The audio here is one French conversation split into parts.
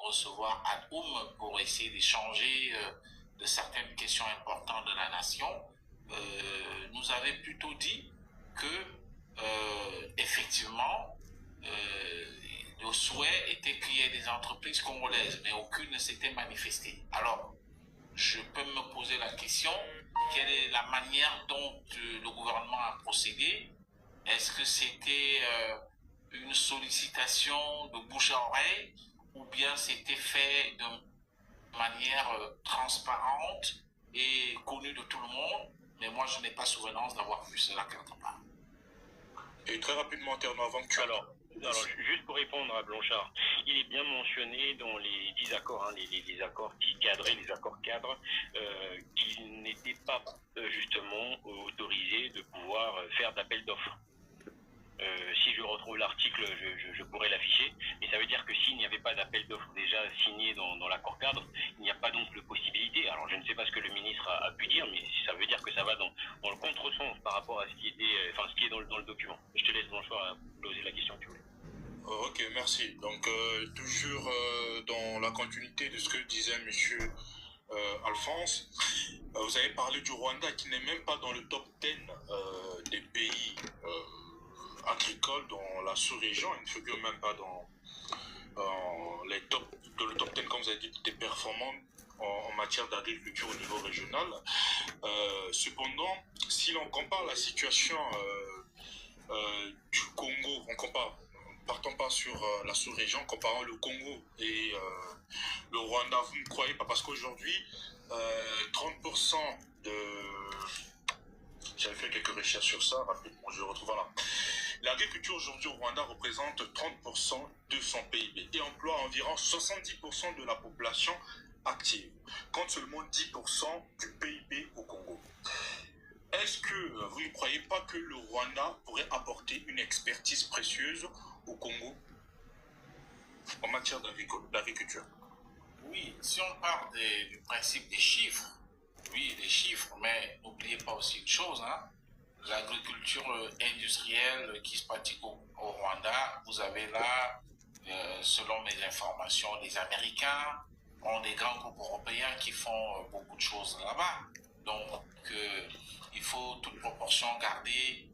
recevoir Adoum pour essayer d'échanger de certaines questions importantes de la nation, nous avait plutôt dit que, effectivement, le souhait était qu'il y ait des entreprises congolaises, mais aucune ne s'était manifestée. Alors, je peux me poser la question, quelle est la manière dont le gouvernement a procédé? Est-ce que c'était une sollicitation de bouche à oreille ou bien c'était fait de manière transparente et connue de tout le monde? Mais moi, je n'ai pas souvenance d'avoir vu cela quelque part. Et très rapidement, Terno, avant que tu... Alors, juste pour répondre à Blanchard, il est bien mentionné dans les 10 accords, hein, les accords qui cadraient, les accords cadres, qu'il n'était pas justement autorisé de pouvoir faire d'appel d'offres. Si je retrouve l'article, je pourrais l'afficher, mais ça veut dire que s'il n'y avait pas d'appel d'offres déjà signé dans l'accord cadre, il n'y a pas donc de possibilité. Alors je ne sais pas ce que le ministre a pu dire, mais ça veut dire que ça va dans le contresens par rapport à ce qui est dans le document. Je te laisse Blanchard poser la question que tu voulais. Ok, merci. Donc toujours dans la continuité de ce que disait monsieur Alphonse, vous avez parlé du Rwanda qui n'est même pas dans le top 10 des pays agricoles dans la sous-région, il ne figure même pas dans le top 10, comme vous avez dit, des performants en matière d'agriculture au niveau régional. Cependant, si l'on compare la situation du Congo, partons pas sur la sous-région, comparant le Congo et le Rwanda, vous ne croyez pas? Parce qu'aujourd'hui, 30% de... J'avais fait quelques recherches sur ça, rapidement, je le retrouve là. L'agriculture aujourd'hui au Rwanda représente 30% de son PIB et emploie environ 70% de la population active, contre seulement 10% du PIB au Congo. Est-ce que vous ne croyez pas que le Rwanda pourrait apporter une expertise précieuse au Congo en matière d'agriculture? Oui, si on parle du principe des chiffres, oui, les chiffres, mais n'oubliez pas aussi une chose, hein, l'agriculture industrielle qui se pratique au Rwanda, vous avez là, selon mes informations, les Américains, des grands groupes européens qui font beaucoup de choses là-bas. Donc, il faut toute proportion garder,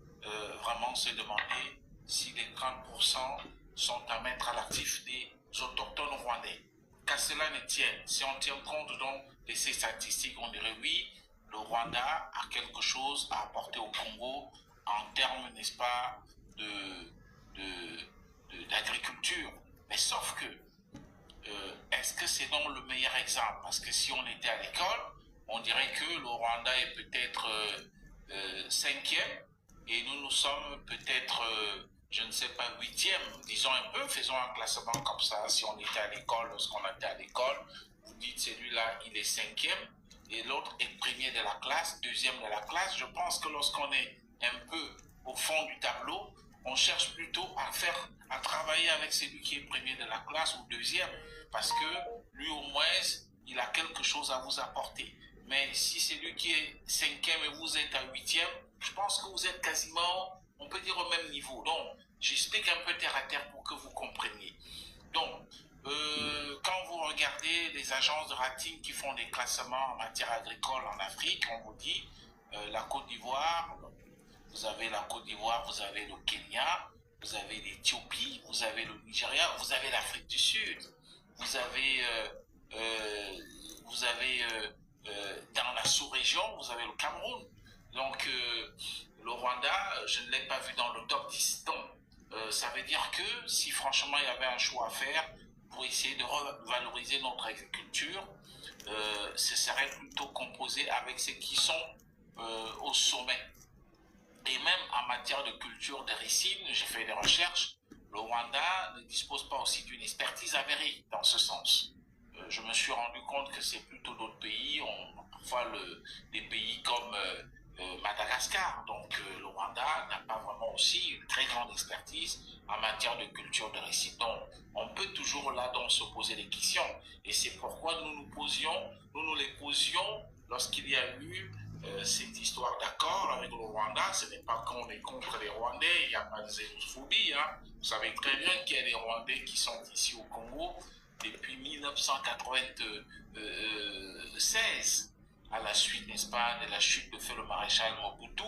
vraiment se demander si les 30% sont à mettre à l'actif des autochtones rwandais. Qu'à cela ne tienne, si on tient compte donc de ces statistiques, on dirait oui, le Rwanda a quelque chose à apporter au Congo en termes, n'est-ce pas, d'agriculture. Mais sauf que, est-ce que c'est donc le meilleur exemple? Parce que si on était à l'école, on dirait que le Rwanda est peut-être 5e et nous sommes peut-être, je ne sais pas, 8e, disons un peu, faisons un classement comme ça. Si on était à l'école, lorsqu'on était à l'école, vous dites celui-là, il est 5e et l'autre est premier de la classe, 2e de la classe. Je pense que lorsqu'on est un peu au fond du tableau, on cherche plutôt à travailler avec celui qui est premier de la classe ou 2e, parce que lui au moins, il a quelque chose à vous apporter. Mais si c'est lui qui est 5e et vous êtes à 8e, je pense que vous êtes quasiment, on peut dire, au même niveau. Donc, j'explique un peu terre à terre pour que vous compreniez. Donc, quand vous regardez les agences de rating qui font des classements en matière agricole en Afrique, on vous dit la Côte d'Ivoire, vous avez la Côte d'Ivoire, vous avez le Kenya, vous avez l'Éthiopie, vous avez le Nigeria, vous avez l'Afrique du Sud, vous avez dans la sous-région, vous avez le Cameroun. Donc, le Rwanda, je ne l'ai pas vu dans le top 10. Donc, ça veut dire que si franchement il y avait un choix à faire pour essayer de revaloriser notre agriculture, ce serait plutôt composé avec ceux qui sont au sommet. Et même en matière de culture des ricines, j'ai fait des recherches, le Rwanda ne dispose pas aussi d'une expertise avérée dans ce sens. Je me suis rendu compte que c'est plutôt d'autres pays, parfois des pays comme Madagascar. Donc le Rwanda n'a pas vraiment aussi une très grande expertise en matière de culture de récit. Donc on peut toujours là donc se poser des questions. Et c'est pourquoi nous nous les posions lorsqu'il y a eu cette histoire d'accord avec le Rwanda. Ce n'est pas qu'on est contre les Rwandais, il n'y a pas de xénophobie. Hein. Vous savez très bien qu'il y a des Rwandais qui sont ici au Congo depuis 1996, à la suite, n'est-ce pas, de la chute de feu le maréchal Mobutu,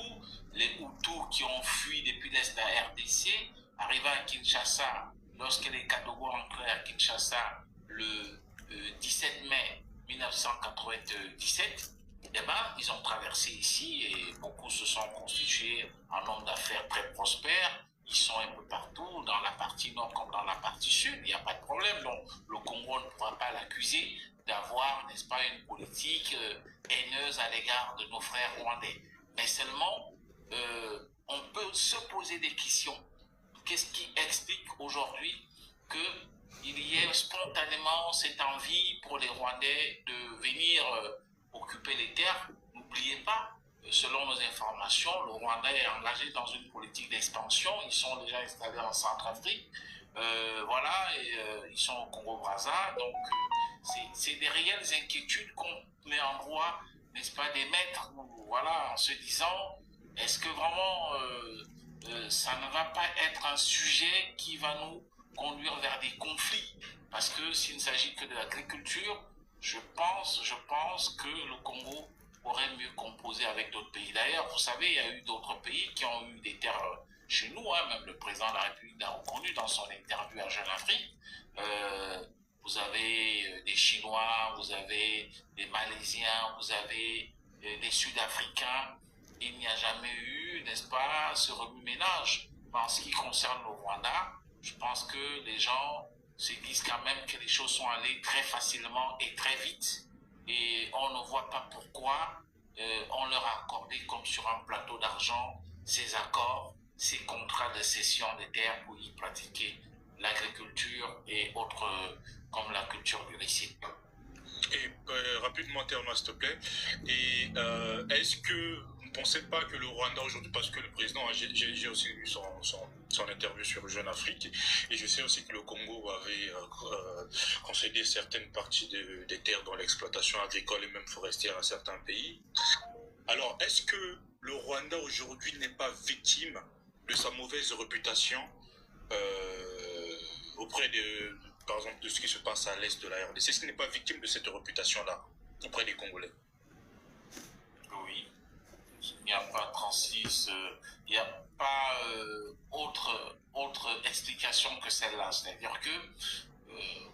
les Hutus qui ont fui depuis l'Est de la RDC, arrivant à Kinshasa, lorsque les Kadogo entraient à Kinshasa le 17 mai 1997, eh ben, ils ont traversé ici et beaucoup se sont constitués en hommes d'affaires très prospères. Ils sont un peu partout, dans la partie nord comme dans la partie sud, il n'y a pas de problème. Donc, le Congo ne pourra pas l'accuser d'avoir, n'est-ce pas, une politique haineuse à l'égard de nos frères rwandais. Mais seulement, on peut se poser des questions. Qu'est-ce qui explique aujourd'hui qu'il y ait spontanément cette envie pour les Rwandais de venir occuper les terres? N'oubliez pas, selon nos informations, le Rwanda est engagé dans une politique d'expansion. Ils sont déjà installés en Centrafrique. Voilà, et ils sont au Congo-Brazza. Donc, c'est des réelles inquiétudes qu'on met en droit, n'est-ce pas, d'émettre, voilà, en se disant, est-ce que vraiment ça ne va pas être un sujet qui va nous conduire vers des conflits? Parce que s'il ne s'agit que de l'agriculture, je pense que le Congo aurait mieux composé avec d'autres pays. D'ailleurs, vous savez, il y a eu d'autres pays qui ont eu des terres chez nous, hein, même le président de la République l'a reconnu dans son interview à Jeune Afrique. Vous avez des Chinois, vous avez des Malaisiens, vous avez des Sud-Africains. Il n'y a jamais eu, n'est-ce pas, ce remue-ménage. En ce qui concerne le Rwanda, je pense que les gens se disent quand même que les choses sont allées très facilement et très vite. Et on ne voit pas pourquoi on leur a accordé comme sur un plateau d'argent ces accords, ces contrats de cession des terres pour y pratiquer l'agriculture et autres comme la culture du récit. Et rapidement, Théonas, s'il te plaît. Et est-ce que vous ne pensez pas que le Rwanda aujourd'hui, parce que le président, j'ai aussi lu son interview sur Jeune Afrique, et je sais aussi que le Congo avait concédé certaines parties des terres dans l'exploitation agricole et même forestière à certains pays. Alors, est-ce que le Rwanda aujourd'hui n'est pas victime de sa mauvaise réputation auprès de, par exemple, de ce qui se passe à l'est de la RDC? Est-ce qu'il n'est pas victime de cette réputation-là auprès des Congolais? Oui, il n'y a pas 36, il n'y a pas autre explication que celle-là. C'est-à-dire que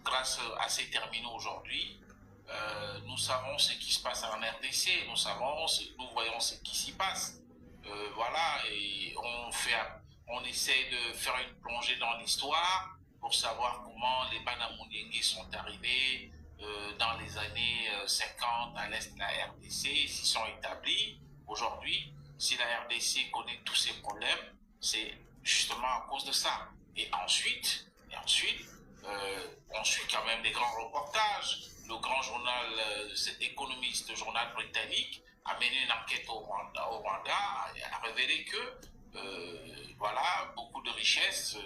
grâce à ces terminaux aujourd'hui, nous savons ce qui se passe en RDC, nous voyons ce qui s'y passe. Voilà, et on essaie de faire une plongée dans l'histoire pour savoir comment les Banamunyengue sont arrivés dans les années 50 à l'est de la RDC, s'ils sont établis. Aujourd'hui, si la RDC connaît tous ces problèmes, c'est justement à cause de ça. Et ensuite, on suit quand même des grands reportages. Le grand journal, cet économiste, le journal britannique, a mené une enquête au Rwanda et a révélé que voilà, beaucoup de richesses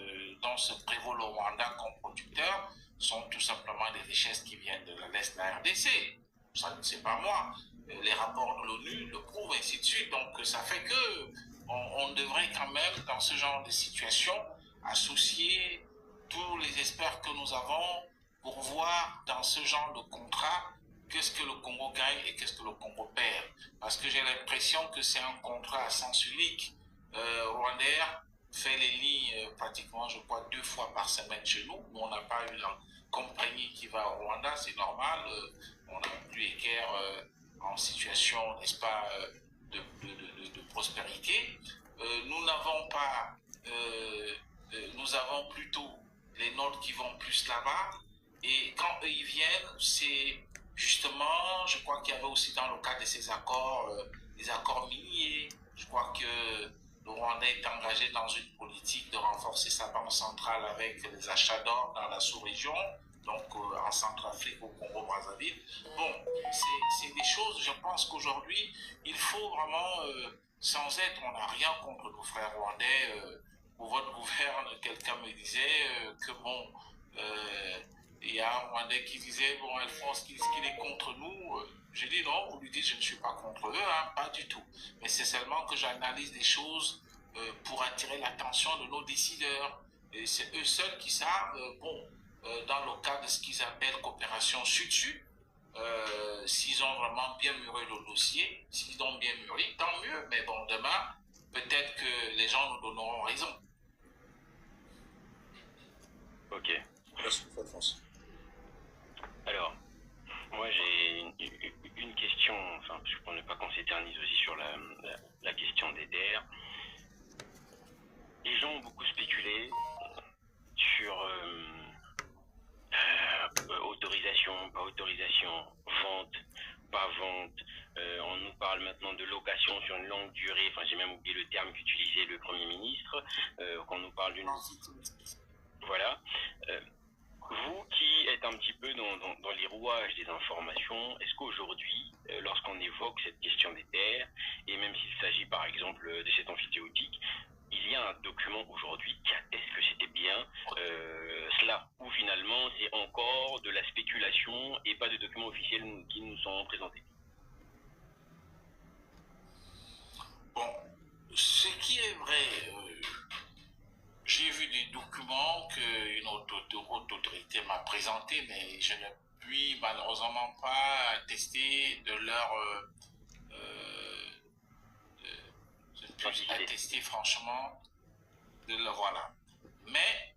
dont se prévaut le Rwanda comme producteur sont tout simplement des richesses qui viennent de l'Est de la RDC. Ça, c'est pas moi. Les rapports de l'ONU le prouvent, ainsi de suite. Donc, ça fait que on devrait quand même, dans ce genre de situation, associer tous les experts que nous avons pour voir dans ce genre de contrat qu'est-ce que le Congo gagne et qu'est-ce que le Congo perd. Parce que j'ai l'impression que c'est un contrat à sens unique. Rwandair fait les lignes pratiquement, je crois, 2 fois par semaine chez nous. Nous, on n'a pas eu la compagnie qui va au Rwanda, c'est normal. On n'a plus Eker en situation, n'est-ce pas, de prospérité. Nous n'avons pas, nous avons plutôt les nôtres qui vont plus là-bas. Et quand eux, ils viennent, c'est justement, je crois qu'il y avait aussi dans le cadre de ces accords, des accords miniers. Je crois que le Rwanda est engagé dans une politique de renforcer sa banque centrale avec les achats d'or dans la sous-région, donc en Centrafrique, au Congo-Brazzaville. Bon, c'est des choses, je pense qu'aujourd'hui, il faut vraiment, sans être, on n'a rien contre nos frères rwandais. Pour votre gouverne, quelqu'un me disait que bon, il y a un Rwandais qui disait, bon, Alphonse, qu'il est contre nous. J'ai dit non, vous lui dites, je ne suis pas contre eux, hein, pas du tout. Mais c'est seulement que j'analyse des choses pour attirer l'attention de nos décideurs. Et c'est eux seuls qui savent, bon, dans le cadre de ce qu'ils appellent coopération sud-sud. S'ils ont vraiment bien mûri le dossier, s'ils ont bien mûri, tant mieux. Mais bon, demain, peut-être que les gens nous donneront raison. Ok. Merci, Alphonse. Alors, moi j'ai une question, enfin, pour ne pas qu'on s'éternise aussi sur la question des terres. Les gens ont beaucoup spéculé sur autorisation, pas autorisation, vente, pas vente. On nous parle maintenant de location sur une longue durée. Enfin, j'ai même oublié le terme qu'utilisait le Premier ministre. Qu'on nous parle d'une... Voilà. Vous qui êtes un petit peu dans les rouages des informations, est-ce qu'aujourd'hui, lorsqu'on évoque cette question des terres, et même s'il s'agit par exemple de cet amphithéotique, il y a un document aujourd'hui qui atteste que c'était bien cela, ou finalement c'est encore de la spéculation et pas de documents officiels qui nous sont présentés? Bon, ce qui est vrai, j'ai vu des documents qu'une haute autorité m'a présentés, mais je ne puis malheureusement pas attester de leur... je ne puis attester franchement de leur... Voilà. Mais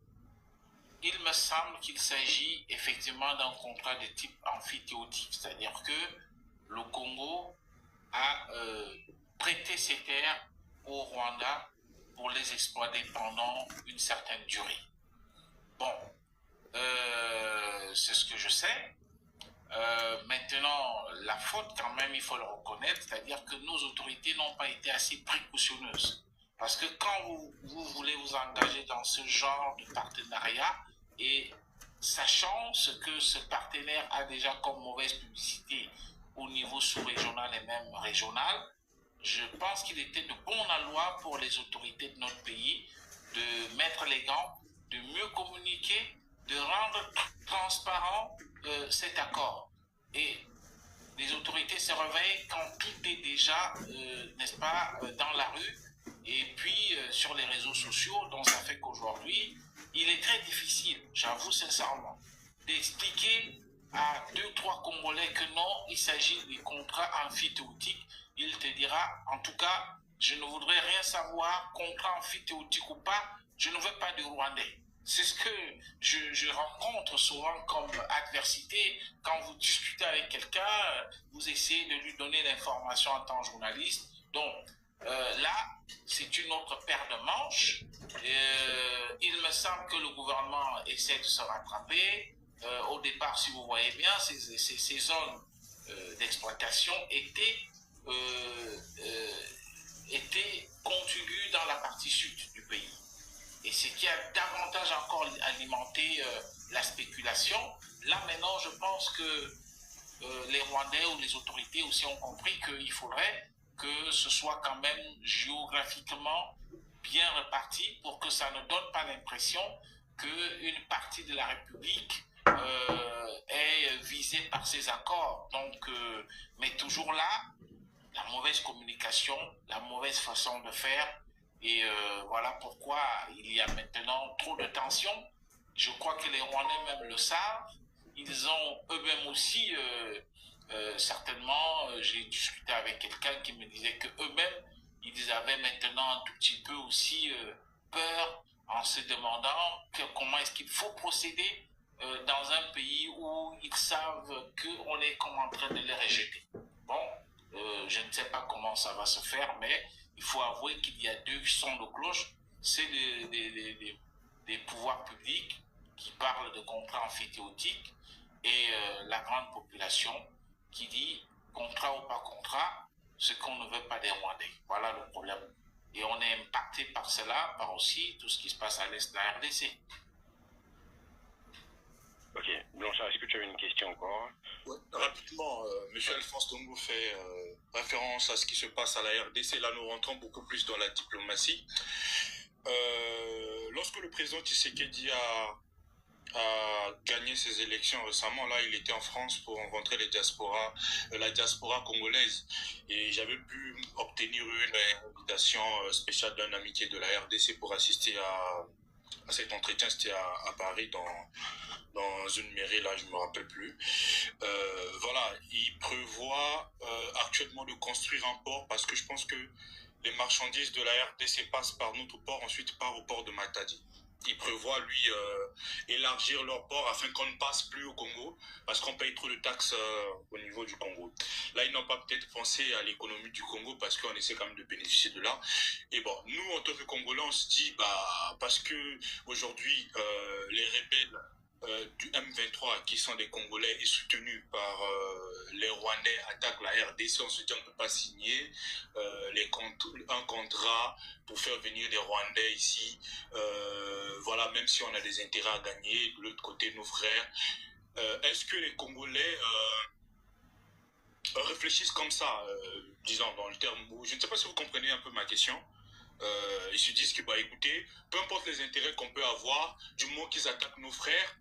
il me semble qu'il s'agit effectivement d'un contrat de type amphithéotique, c'est-à-dire que le Congo a prêté ses terres au Rwanda pour les exploiter pendant une certaine durée. Bon, c'est ce que je sais. Maintenant, la faute quand même, il faut le reconnaître, c'est-à-dire que nos autorités n'ont pas été assez précautionneuses. Parce que quand vous voulez vous engager dans ce genre de partenariat, et sachant ce que ce partenaire a déjà comme mauvaise publicité au niveau sous-régional et même régional, je pense qu'il était de bon aloi pour les autorités de notre pays de mettre les gants, de mieux communiquer, de rendre transparent cet accord. Et les autorités se réveillent quand tout est déjà, n'est-ce pas, dans la rue et puis sur les réseaux sociaux. Donc ça fait qu'aujourd'hui, il est très difficile, j'avoue sincèrement, d'expliquer à 2-3 Congolais que non, il s'agit des contrats amphithéotiques. Il te dira, en tout cas, je ne voudrais rien savoir, contrat amphithéotique ou pas, je ne veux pas de Rwandais. C'est ce que je rencontre souvent comme adversité. Quand vous discutez avec quelqu'un, vous essayez de lui donner l'information en tant que journaliste. Donc là, c'est une autre paire de manches. Il me semble que le gouvernement essaie de se rattraper. Au départ, si vous voyez bien, ces zones d'exploitation étaient contiguës dans la partie sud du pays. Et ce qui a davantage encore alimenté la spéculation. Là, maintenant, je pense que les Rwandais ou les autorités aussi ont compris qu'il faudrait que ce soit quand même géographiquement bien réparti pour que ça ne donne pas l'impression qu'une partie de la République est visée par ces accords. Donc, mais toujours là, la mauvaise communication, la mauvaise façon de faire. Et voilà pourquoi il y a maintenant trop de tensions. Je crois que les Rwandais même le savent. Ils ont eux-mêmes aussi, certainement, j'ai discuté avec quelqu'un qui me disait qu'eux-mêmes, ils avaient maintenant un tout petit peu aussi peur en se demandant comment est-ce qu'il faut procéder dans un pays où ils savent qu'on est comme en train de les rejeter. Bon, je ne sais pas comment ça va se faire, mais il faut avouer qu'il y a deux sons de cloche. C'est des pouvoirs publics qui parlent de contrats amphithéotiques et la grande population qui dit contrat ou pas contrat, ce qu'on ne veut pas des Rwandais. Voilà le problème. Et on est impacté par cela, par aussi tout ce qui se passe à l'est de la RDC. Ok. Blanchard, est-ce que tu as une question encore? Ouais, rapidement, M. Alphonse Dongo fait référence à ce qui se passe à la RDC. Là, nous rentrons beaucoup plus dans la diplomatie. Lorsque le président Tshisekedi a gagné ses élections récemment, là, il était en France pour rencontrer la diaspora congolaise. Et j'avais pu obtenir une invitation spéciale d'un amitié de la RDC pour assister à à cet entretien, c'était à Paris, dans une mairie, là, je ne me rappelle plus. Voilà, il prévoit actuellement de construire un port parce que je pense que les marchandises de la RDC passent par notre port, ensuite par au port de Matadi. Il prévoit, lui, élargir leur port afin qu'on ne passe plus au Congo parce qu'on paye trop de taxes au niveau du Congo. Là, ils n'ont pas peut-être pensé à l'économie du Congo parce qu'on essaie quand même de bénéficier de là. Et bon, nous, en tant que Congolais, on se dit, parce que aujourd'hui, les rebelles du M23, qui sont des Congolais et soutenus par les Rwandais, attaquent la RDC, on se dit on ne peut pas signer un contrat pour faire venir des Rwandais ici. Voilà, même si on a des intérêts à gagner, de l'autre côté, nos frères. Est-ce que les Congolais réfléchissent comme ça, disons, dans le terme où... Je ne sais pas si vous comprenez un peu ma question. Ils se disent que, écoutez, peu importe les intérêts qu'on peut avoir, du moment qu'ils attaquent nos frères,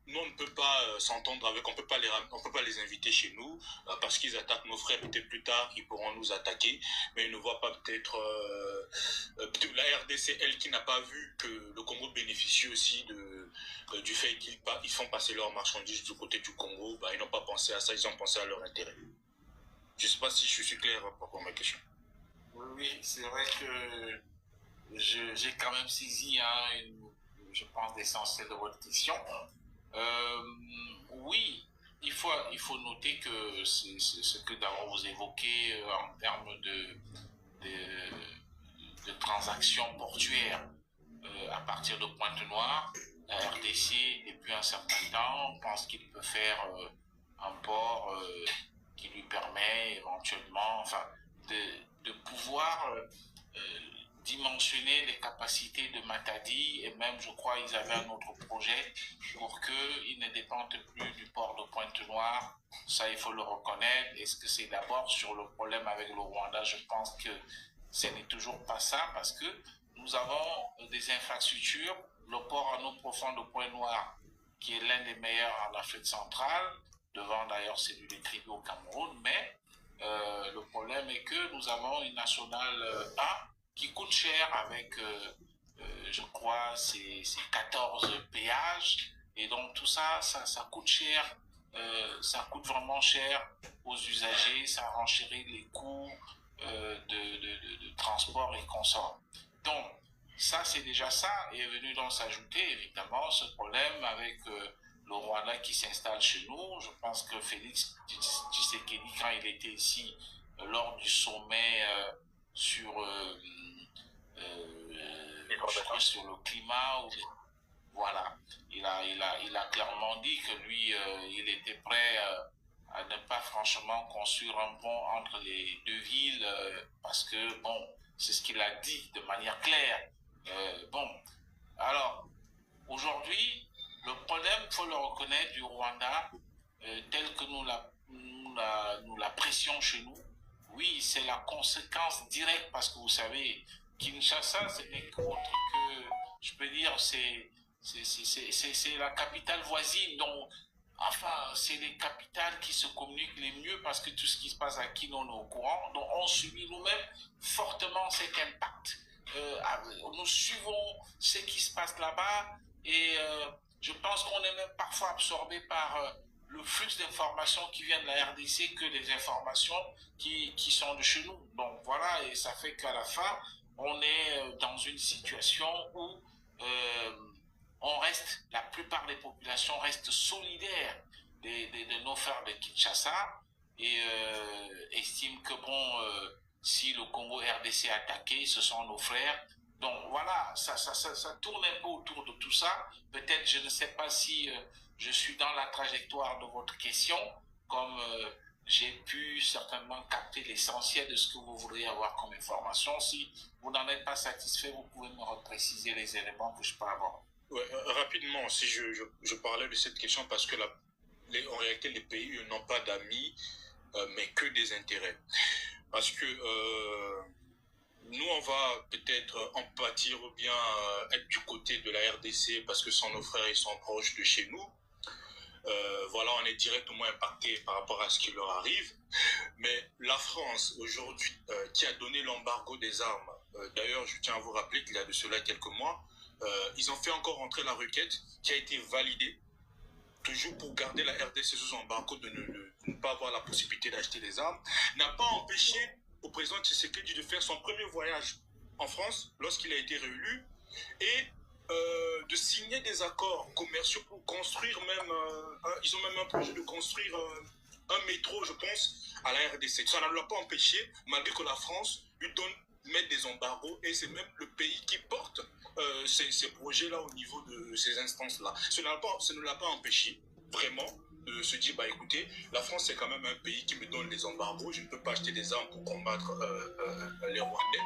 nous, on ne peut pas s'entendre avec, on peut pas les inviter chez nous, parce qu'ils attaquent nos frères, peut-être plus tard, ils pourront nous attaquer, mais ils ne voient pas peut-être la RDC, elle, qui n'a pas vu que le Congo bénéficie aussi du fait qu'ils font passer leurs marchandises du côté du Congo, ils n'ont pas pensé à ça, ils ont pensé à leur intérêt. Je ne sais pas si je suis clair par rapport à ma question. Oui, c'est vrai que j'ai quand même saisi, je pense, l'essentiel de votre question. Oui, il faut noter que c'est ce que d'abord vous évoquez en termes de transactions portuaires à partir de Pointe-Noire. La RDC, depuis un certain temps, pense qu'il peut faire un port qui lui permet éventuellement de pouvoir dimensionner les capacités de Matadi, et même, je crois, ils avaient un autre projet pour qu'ils ne dépendent plus du port de Pointe-Noire. Ça, il faut le reconnaître. Est-ce que c'est d'abord sur le problème avec le Rwanda? Je pense que ce n'est toujours pas ça, parce que nous avons des infrastructures. Le port en eau profonde de Pointe-Noire, qui est l'un des meilleurs en Afrique centrale, devant d'ailleurs celui des tribus au Cameroun, mais le problème est que nous avons une nationale 1 qui coûte cher avec, je crois, ces 14 péages. Et donc tout ça, ça coûte cher. Ça coûte vraiment cher aux usagers. Ça renchérit les coûts de transport et consorts. Donc, ça, c'est déjà ça. Et est venu donc s'ajouter, évidemment, ce problème avec le Rwanda qui s'installe chez nous. Je pense que Félix Tshisekedi, quand il était ici, lors du sommet sur le climat, voilà, il a clairement dit que lui, il était prêt à ne pas franchement construire un pont entre les deux villes, parce que, bon, c'est ce qu'il a dit de manière claire. Alors, aujourd'hui, le problème, il faut le reconnaître, du Rwanda, tel que nous l'apprécions chez nous, oui, c'est la conséquence directe, parce que vous savez, Kinshasa, ce n'est qu'autre que, je peux dire, c'est la capitale voisine, donc, enfin, c'est les capitales qui se communiquent les mieux, parce que tout ce qui se passe à Kino, on est au courant, donc on subit nous-mêmes fortement cet impact. Nous suivons ce qui se passe là-bas, et je pense qu'on est même parfois absorbé par le flux d'informations qui viennent de la RDC que des informations qui sont de chez nous. Donc voilà, et ça fait qu'à la fin, on est dans une situation où la plupart des populations restent solidaires de nos frères de Kinshasa, et estiment que si le Congo RDC est attaqué, ce sont nos frères. Donc voilà, ça tourne un peu autour de tout ça. Peut-être, je ne sais pas si je suis dans la trajectoire de votre question, comme j'ai pu certainement capter l'essentiel de ce que vous voudriez avoir comme information. Si vous n'en êtes pas satisfait, vous pouvez me repréciser les éléments que je peux avoir. Ouais, rapidement, si je parlais de cette question, parce que en réalité, les pays n'ont pas d'amis, mais que des intérêts. Parce que nous, on va peut-être en pâtir ou bien être du côté de la RDC parce que sont nos frères, ils sont proches de chez nous. Voilà, on est directement impacté par rapport à ce qui leur arrive. Mais la France, aujourd'hui, qui a donné l'embargo des armes, d'ailleurs, je tiens à vous rappeler qu'il y a de cela quelques mois, Ils ont fait encore entrer la requête qui a été validée, toujours pour garder la RDC sous embargo, de ne pas avoir la possibilité d'acheter des armes, n'a pas empêché au président Tshisekedi de faire son premier voyage en France lorsqu'il a été réélu et de signer des accords commerciaux pour construire même, ils ont même un projet de construire un métro, je pense, à la RDC. Ça ne l'a pas empêché, malgré que la France lui donne mettre des embargos, et c'est même le pays qui porte ces projets-là au niveau de ces instances-là. Ça ne l'a pas empêché, vraiment, de se dire, bah écoutez, la France c'est quand même un pays qui me donne les embargos, je ne peux pas acheter des armes pour combattre les Rwandais.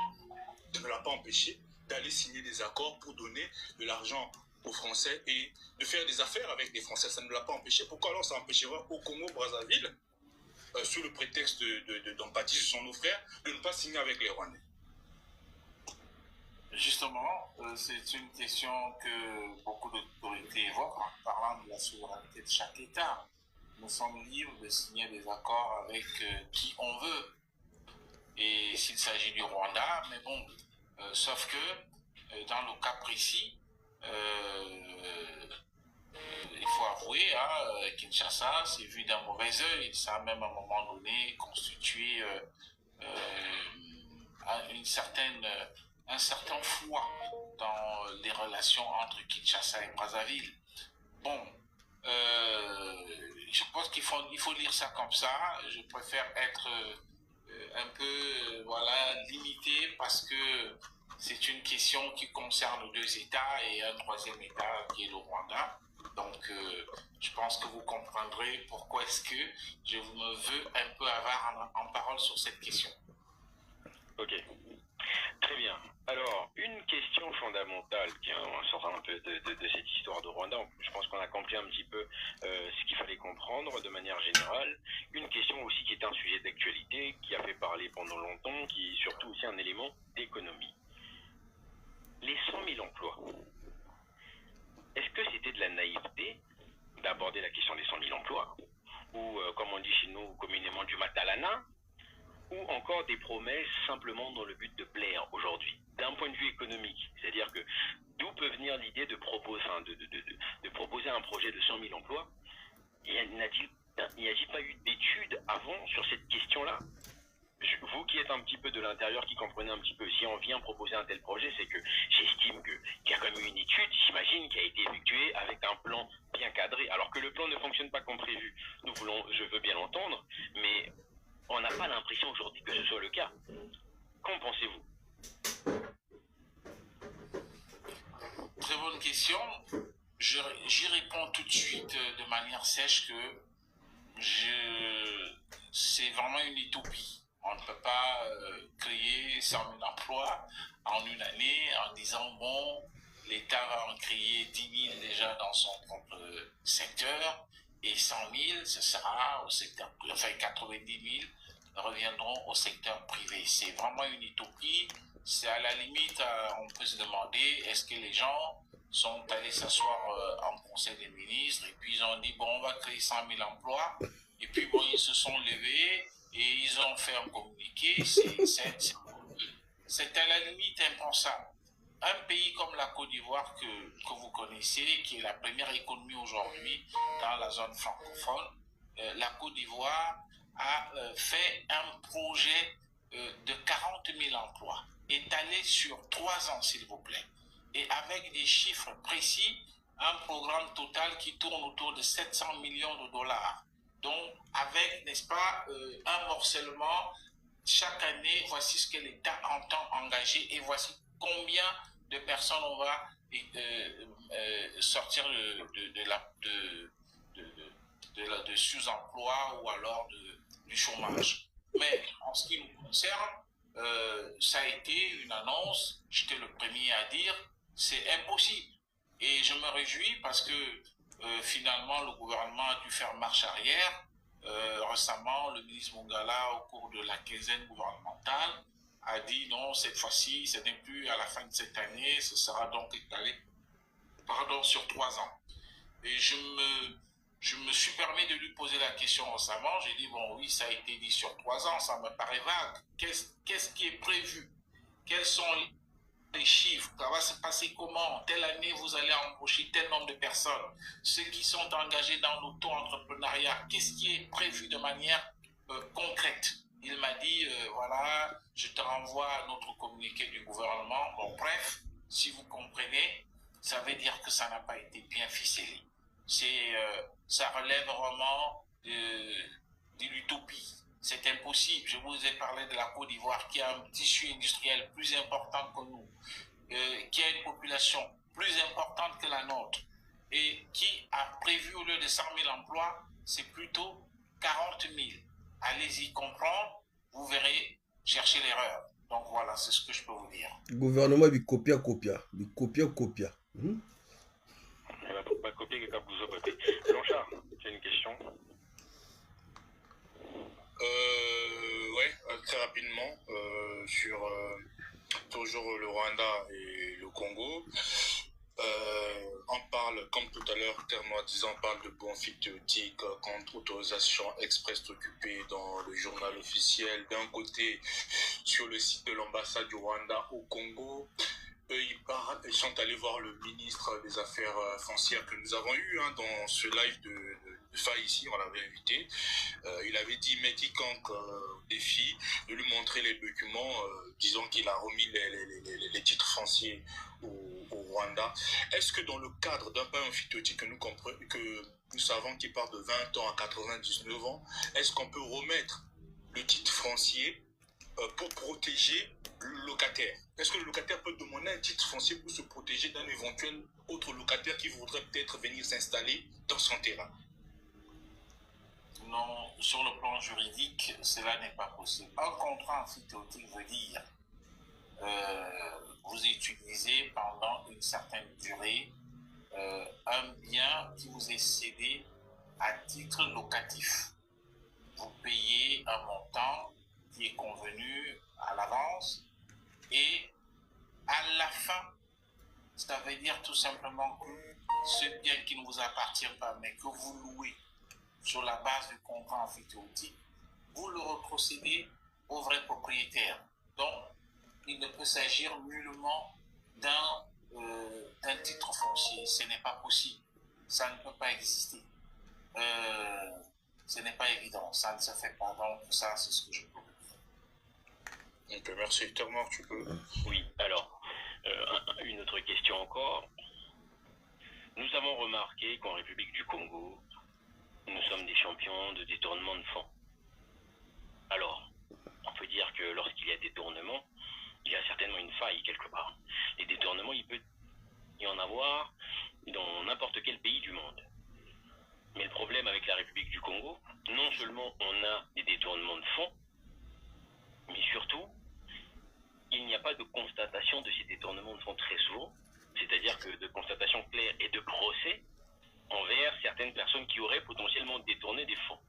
Ça ne l'a pas empêché d'aller signer des accords pour donner de l'argent aux Français et de faire des affaires avec les Français. Ça ne l'a pas empêché. Pourquoi alors ça empêchera au Congo-Brazzaville, sous le prétexte d'empathie, ce sont nos frères, de ne pas signer avec les Rwandais? Justement, c'est une question que beaucoup d'autorités évoquent en parlant de la souveraineté de chaque État. Nous sommes libres de signer des accords avec qui on veut. Et s'il s'agit du Rwanda, mais bon, sauf que dans le cas précis, il faut avouer, hein, Kinshasa s'est vu d'un mauvais œil. Ça a même à un moment donné constitué un certain foi dans les relations entre Kinshasa et Brazzaville. Bon, je pense qu'il faut lire ça comme ça. Je préfère être un peu limité parce que c'est une question qui concerne deux États et un troisième État qui est le Rwanda. Donc, je pense que vous comprendrez pourquoi est-ce que je me veux un peu avoir en parole sur cette question. Ok, très bien. Alors, une question fondamentale, en sortant un peu de cette histoire de Rwanda, je pense qu'on a compris un petit peu ce qu'il fallait comprendre de manière générale. Une question aussi qui est un sujet d'actualité, qui a fait parler pendant longtemps, qui est surtout aussi un élément d'économie. Les 100 000 emplois. Est-ce que c'était de la naïveté d'aborder la question des 100 000 emplois, ou comme on dit chez nous communément du matalana, ou encore des promesses simplement dans le but de plaire aujourd'hui, d'un point de vue économique? C'est-à-dire que d'où peut venir l'idée de proposer un projet de 100 000 emplois? N'y a-t-il pas eu d'études avant sur cette question-là? Vous qui êtes un petit peu de l'intérieur, qui comprenez un petit peu, si on vient proposer un tel projet, c'est que j'estime qu'il y a quand même une étude, j'imagine, qui a été effectuée avec un plan bien cadré. Alors que le plan ne fonctionne pas comme prévu, je veux bien l'entendre, mais on n'a pas l'impression aujourd'hui que ce soit le cas. Qu'en pensez-vous? Très bonne question. J'y réponds tout de suite de manière sèche que c'est vraiment une utopie. On ne peut pas créer 100 000 emplois en une année en disant, bon, l'État va en créer 10 000 déjà dans son propre secteur et 100 000, ce sera au secteur privé, enfin 90 000 reviendront au secteur privé. C'est vraiment une utopie. C'est à la limite, on peut se demander, est-ce que les gens sont allés s'asseoir en conseil des ministres et puis ils ont dit, bon, on va créer 100 000 emplois. Et puis, bon, ils se sont levés et ils ont fait un communiqué. C'est à la limite impensable. Un pays comme la Côte d'Ivoire que vous connaissez, qui est la première économie aujourd'hui dans la zone francophone, la Côte d'Ivoire a fait un projet de 40 000 emplois, étalé sur 3 ans, s'il vous plaît, et avec des chiffres précis, un programme total qui tourne autour de 700 millions de dollars. Donc, avec, n'est-ce pas, un morcellement, chaque année, voici ce que l'État entend engager et voici combien de personnes on va sortir de sous-emploi ou alors du chômage. Mais en ce qui nous concerne, ça a été une annonce, j'étais le premier à dire, c'est impossible. Et je me réjouis parce que finalement, le gouvernement a dû faire marche arrière. Récemment, le ministre Mongala, au cours de la quinzaine gouvernementale, a dit non, cette fois-ci, ce n'est plus à la fin de cette année, ce sera donc étalé sur 3 ans. Et je me suis permis de lui poser la question récemment. J'ai dit, bon, oui, ça a été dit sur 3 ans, ça me paraît vague. Qu'est-ce qui est prévu? Quels sont les chiffres, ça va se passer comment, telle année vous allez embaucher tel nombre de personnes, ceux qui sont engagés dans l'auto-entrepreneuriat, qu'est-ce qui est prévu de manière concrète. Il m'a dit, voilà, je te renvoie à notre communiqué du gouvernement. Bon, bref, si vous comprenez, ça veut dire que ça n'a pas été bien ficelé. Ça relève vraiment de l'utopie. C'est impossible. Je vous ai parlé de la Côte d'Ivoire qui a un tissu industriel plus important que nous, qui a une population plus importante que la nôtre et qui a prévu au lieu de 100 000 emplois, c'est plutôt 40 000. Allez-y comprendre, vous verrez, chercher l'erreur. Donc voilà, c'est ce que je peux vous dire. Le gouvernement il copia. Pas copier que Kabouzo côté. Blanchard, tu as une question? Ouais, très rapidement, sur toujours le Rwanda et le Congo. On parle, comme tout à l'heure, on parle de bonfit théotique contre autorisation express occupée dans le journal officiel. D'un côté, sur le site de l'ambassade du Rwanda au Congo, ils sont allés voir le ministre des Affaires foncières que nous avons eu dans ce live de Faye ici, on l'avait invité. Il avait dit, mais quiconque défi de lui montrer les documents, disons qu'il a remis les titres fonciers au Rwanda. Est-ce que dans le cadre d'un plan amphithéotique que nous savons qui part de 20 ans à 99 ans, est-ce qu'on peut remettre le titre foncier pour protéger le locataire? Est-ce que le locataire peut demander un titre foncier pour se protéger d'un éventuel autre locataire qui voudrait peut-être venir s'installer dans son terrain? Non, sur le plan juridique, cela n'est pas possible. Un contrat amphithéotique veut dire vous utilisez pendant une certaine durée un bien qui vous est cédé à titre locatif. Vous payez un montant qui est convenu à l'avance et à la fin, ça veut dire tout simplement que ce bien qui ne vous appartient pas mais que vous louez sur la base du contrat amphithéotique, vous le retrocédez au vrai propriétaire. Donc, il ne peut s'agir nullement d'un titre foncier. Ce n'est pas possible. Ça ne peut pas exister. Ce n'est pas évident. Ça ne se fait pas. Donc, ça, c'est ce que je peux vous dire. Ok, merci. Termor, tu peux. Oui, alors, une autre question encore. Nous avons remarqué qu'en République du Congo, nous sommes des champions de détournement de fonds. Alors, on peut dire que lorsqu'il y a détournement, il y a certainement une faille quelque part. Les détournements, il peut y en avoir dans n'importe quel pays du monde. Mais le problème avec la République du Congo, non seulement on a des détournements de fonds, mais surtout, il n'y a pas de constatation de ces détournements de fonds très souvent, c'est-à-dire que de constatation claire et de procès envers certaines personnes qui auraient potentiellement détourné des fonds.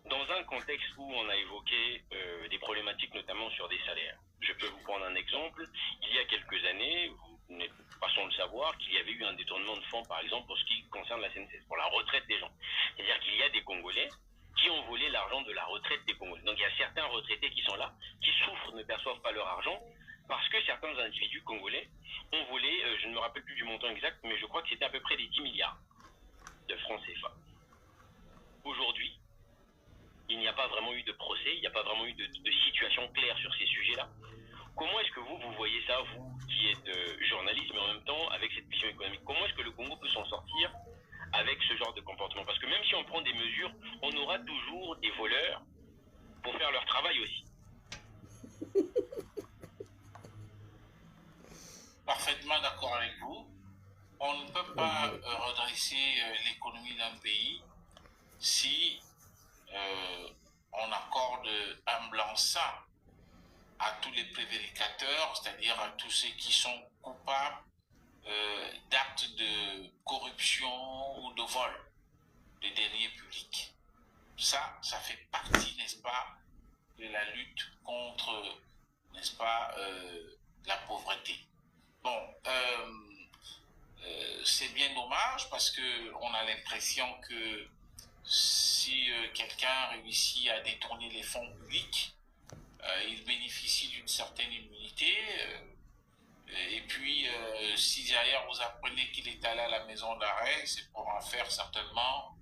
Dans un contexte où on a évoqué des problématiques notamment sur des salaires, je peux vous prendre un exemple. Il y a quelques années, vous n'êtes pas sans le savoir, qu'il y avait eu un détournement de fonds, par exemple, pour ce qui concerne la CNCS, pour la retraite des gens. C'est-à-dire qu'il y a des Congolais qui ont volé l'argent de la retraite des Congolais. Donc il y a certains retraités qui sont là, qui souffrent, ne perçoivent pas leur argent, parce que certains individus congolais ont volé, je ne me rappelle plus du montant exact, mais je crois que c'était à peu près des 10 milliards de francs CFA. Aujourd'hui, il n'y a pas vraiment eu de procès, il n'y a pas vraiment eu de situation claire sur ces sujets-là. Comment est-ce que vous voyez ça, vous qui êtes journaliste, mais en même temps avec cette vision économique? Comment est-ce que le Congo peut s'en sortir avec ce genre de comportement? Parce que même si on prend des mesures, on aura toujours des voleurs pour faire leur travail aussi. Parfaitement d'accord avec vous. On ne peut pas redresser l'économie d'un pays si on accorde un blanc-seing à tous les prévaricateurs, c'est-à-dire à tous ceux qui sont coupables d'actes de corruption ou de vol de deniers publics. Ça fait partie, n'est-ce pas, de la lutte contre, n'est-ce pas, la pauvreté. Bon, c'est bien dommage parce qu'on a l'impression que si quelqu'un réussit à détourner les fonds publics, il bénéficie d'une certaine immunité. Et puis, si derrière vous apprenez qu'il est allé à la maison d'arrêt, c'est pour en faire certainement,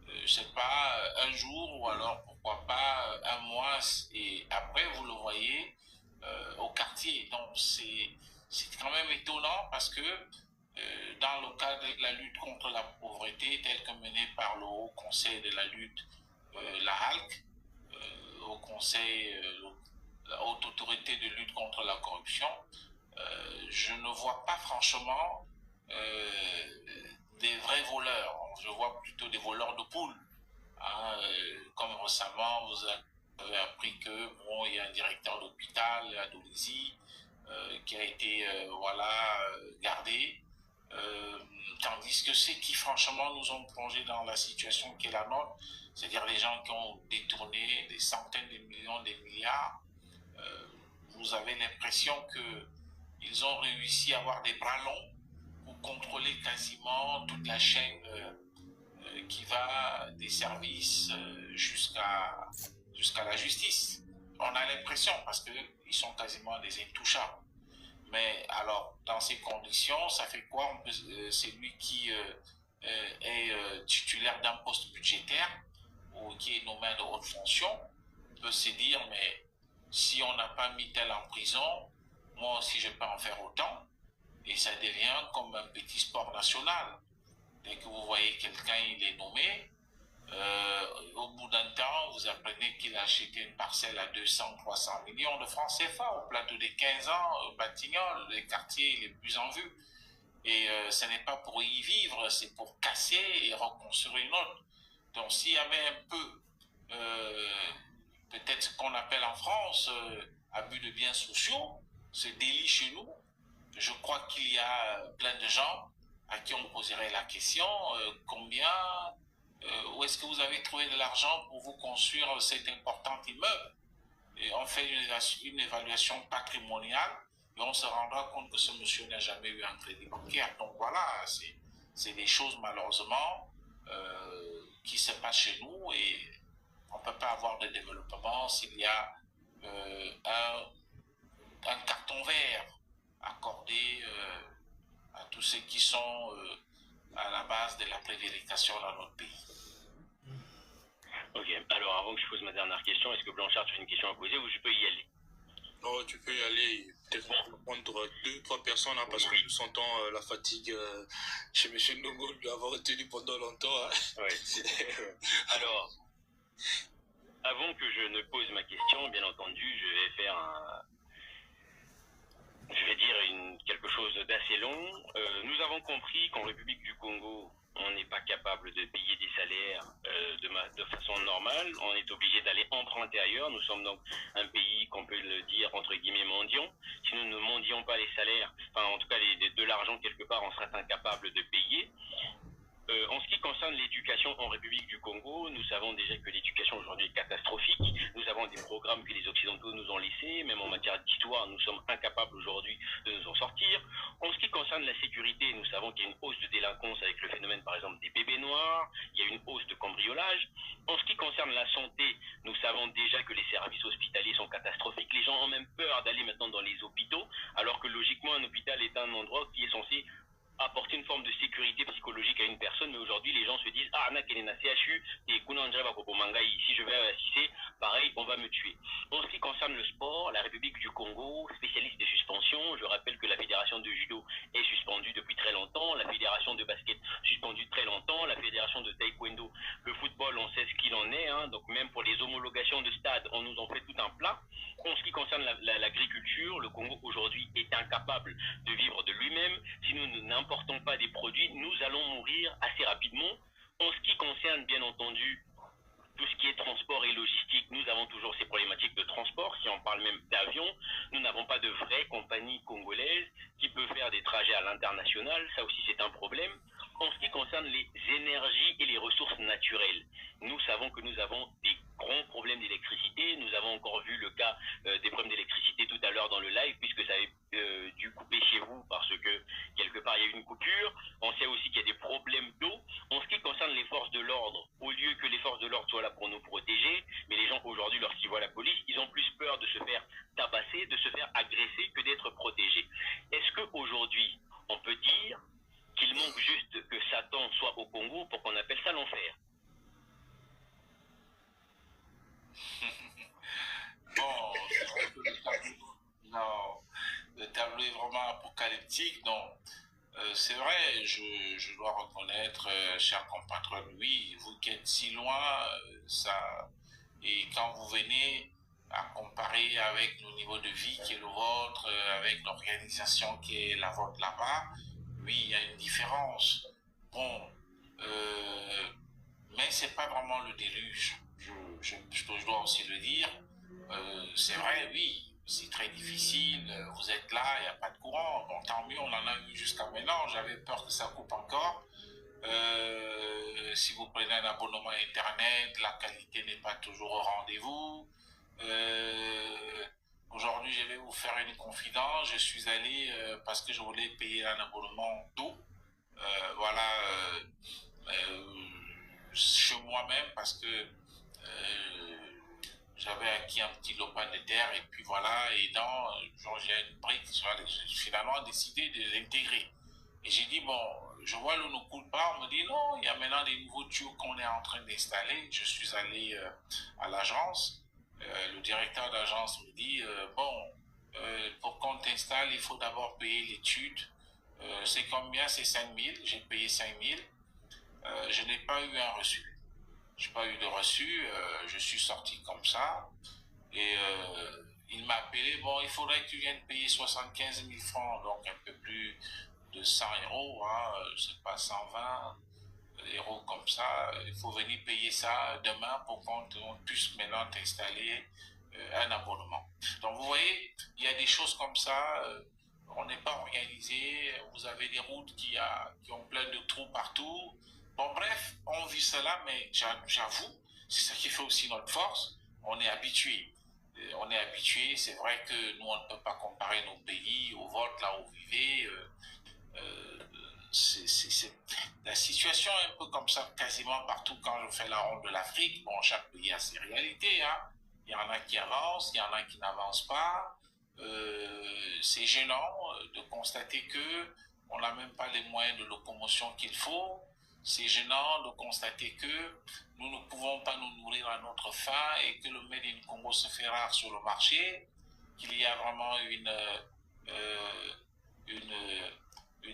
je sais pas, un jour ou alors pourquoi pas un mois. Et après, vous le voyez au quartier. Donc, c'est quand même étonnant parce que dans le cadre de la lutte contre la pauvreté, telle que menée par le Haut Conseil de la lutte, la HALC, au Conseil, la Haute Autorité de lutte contre la corruption, je ne vois pas franchement des vrais voleurs. Je vois plutôt des voleurs de poules. Hein, comme récemment, vous avez appris que bon, il y a un directeur d'hôpital à Dolisie qui a été gardé. Tandis que ceux qui franchement nous ont plongé dans la situation qui est la nôtre, c'est-à-dire les gens qui ont détourné des centaines de millions, des milliards, vous avez l'impression qu'ils ont réussi à avoir des bras longs pour contrôler quasiment toute la chaîne qui va des services jusqu'à la justice. On a l'impression parce qu'ils sont quasiment des intouchables. Mais alors, dans ces conditions, ça fait quoi? C'est lui qui est titulaire d'un poste budgétaire ou qui est nommé de haute fonction, peut se dire, mais si on n'a pas mis tel en prison, moi aussi je peux en faire autant. Et ça devient comme un petit sport national. Dès que vous voyez quelqu'un, il est nommé, au bout d'un temps, vous apprenez qu'il a acheté une parcelle à 200-300 millions de francs CFA au plateau des 15 ans, Batignolles, les quartiers les plus en vue. Et ce n'est pas pour y vivre, c'est pour casser et reconstruire une autre. Donc s'il y avait un peu, peut-être ce qu'on appelle en France, abus de biens sociaux, ce délit chez nous, je crois qu'il y a plein de gens à qui on poserait la question, combien, où est-ce que vous avez trouvé de l'argent pour vous construire cet important immeuble? Et on fait une évaluation patrimoniale et on se rendra compte que ce monsieur n'a jamais eu un crédit bancaire. Donc voilà, c'est des choses malheureusement qui se passent chez nous et on ne peut pas avoir de développement s'il y a un carton vert accordé à tous ceux qui sont à la base de la prévarication dans notre pays. Ok, alors avant que je pose ma dernière question, est-ce que Blanchard, tu as une question à poser ou je peux y aller? Non, tu peux y aller. Peut-être prendre 2-3 personnes hein, parce que nous sentons la fatigue chez M. Ndongo de l'avoir retenu pendant longtemps. Hein. Ouais. Alors, avant que je ne pose ma question, bien entendu, je vais faire quelque chose d'assez long. Nous avons compris qu'en République du Congo, on n'est pas capable de payer des salaires de façon normale. On est obligé d'aller emprunter ailleurs. Nous sommes donc un pays, qu'on peut le dire, entre guillemets, mendiant. Si nous ne mendions pas les salaires, enfin en tout cas de l'argent quelque part, on serait incapable de payer. En ce qui concerne l'éducation en République du Congo, nous savons déjà que l'éducation aujourd'hui est catastrophique. Nous avons des programmes que les Occidentaux nous ont laissés. Même en matière d'histoire, nous sommes incapables aujourd'hui de nous en sortir. En ce qui concerne la sécurité, nous savons qu'il y a une hausse de délinquance avec le phénomène, par exemple, des bébés noirs. Il y a une hausse de cambriolage. En ce qui concerne la santé, nous savons déjà que les services hospitaliers sont catastrophiques. Les gens ont même peur d'aller maintenant dans les hôpitaux, alors que logiquement, un hôpital est un endroit qui est censé apporter une forme de sécurité psychologique à une personne, mais aujourd'hui les gens se disent ah nakena CHU et si je vais assister, pareil on va me tuer. En ce qui concerne le sport, la République du Congo, spécialiste des suspensions, je rappelle que la fédération de judo est suspendue depuis très longtemps, la fédération de basket suspendue très longtemps, la fédération de taekwondo, le football on sait ce qu'il en est, hein, donc même pour les homologations de stade on nous en fait tout un plat. En ce qui concerne l'agriculture, le Congo aujourd'hui est incapable de vivre de lui-même. Si nous n'importons pas des produits, nous allons mourir assez rapidement. En ce qui concerne, bien entendu, tout ce qui est transport et logistique, nous avons toujours ces problématiques de transport. Si on parle même d'avion, nous n'avons pas de vraie compagnie congolaise qui peut faire des trajets à l'international. Ça aussi, c'est un problème. En ce qui concerne les énergies et les ressources naturelles, nous savons que nous avons des grands problèmes d'électricité. Nous avons encore vu le cas des problèmes d'électricité tout à l'heure dans le live, puisque ça avait dû couper chez vous parce que quelque part il y a eu une coupure. On sait aussi qu'il y a des problèmes d'eau. En ce qui concerne les forces de l'ordre, au lieu que les forces de l'ordre soient là pour nous protéger, mais les gens aujourd'hui, lorsqu'ils voient la police, ils ont plus peur de se faire tabasser, de se faire agresser que d'être protégés. Est-ce qu'aujourd'hui, on peut dire qu'il manque juste que Satan soit au Congo pour qu'on appelle ça l'enfer? Bon, non, le tableau est vraiment apocalyptique, non. C'est vrai, je dois reconnaître, chers compatriotes, oui, vous qui êtes si loin, ça, et quand vous venez à comparer avec le niveau de vie qui est le vôtre, avec l'organisation qui est la vôtre là-bas, oui, il y a une différence. Bon, mais c'est pas vraiment le déluge, je dois aussi le dire. C'est vrai, oui, c'est très difficile, vous êtes là, il n'y a pas de courant. Bon, tant mieux, on en a eu jusqu'à maintenant, j'avais peur que ça coupe encore. Si vous prenez un abonnement Internet, la qualité n'est pas toujours au rendez-vous. Aujourd'hui, je vais vous faire une confidence. Je suis allé parce que je voulais payer un abonnement d'eau. Voilà, chez moi-même parce que j'avais acquis un petit lopin de terre et puis voilà, et j'ai une brique, j'ai finalement décidé de l'intégrer. Et j'ai dit, bon, je vois l'eau ne coule pas, on me dit non, il y a maintenant des nouveaux tuyaux qu'on est en train d'installer. Je suis allé à l'agence, le directeur d'agence me dit, bon, pour qu'on t'installe, il faut d'abord payer l'étude. C'est combien? C'est 5 000, j'ai payé 5 000. Je n'ai pas eu un reçu. Je n'ai pas eu de reçu, je suis sorti comme ça. Et il m'a appelé, bon, il faudrait que tu viennes payer 75 000 francs, donc un peu plus de 100 euros, hein, je sais pas, 120 euros comme ça. Il faut venir payer ça demain pour qu'on puisse maintenant t'installer un abonnement. Donc vous voyez, il y a des choses comme ça, on n'est pas organisé, vous avez des routes qui ont plein de trous partout. Bon bref, on vit cela, mais j'avoue, c'est ça qui fait aussi notre force, on est habitué. On est habitué, c'est vrai que nous on ne peut pas comparer nos pays au vôtre, là où vous vivez. La situation est un peu comme ça quasiment partout quand je fais la ronde de l'Afrique. Bon, chaque pays a ses réalités, hein. Il y en a qui avancent, il y en a qui n'avancent pas. C'est gênant de constater que on n'a même pas les moyens de locomotion qu'il faut. C'est gênant de constater que nous ne pouvons pas nous nourrir à notre faim et que le Made in Congo se fait rare sur le marché, qu'il y a vraiment une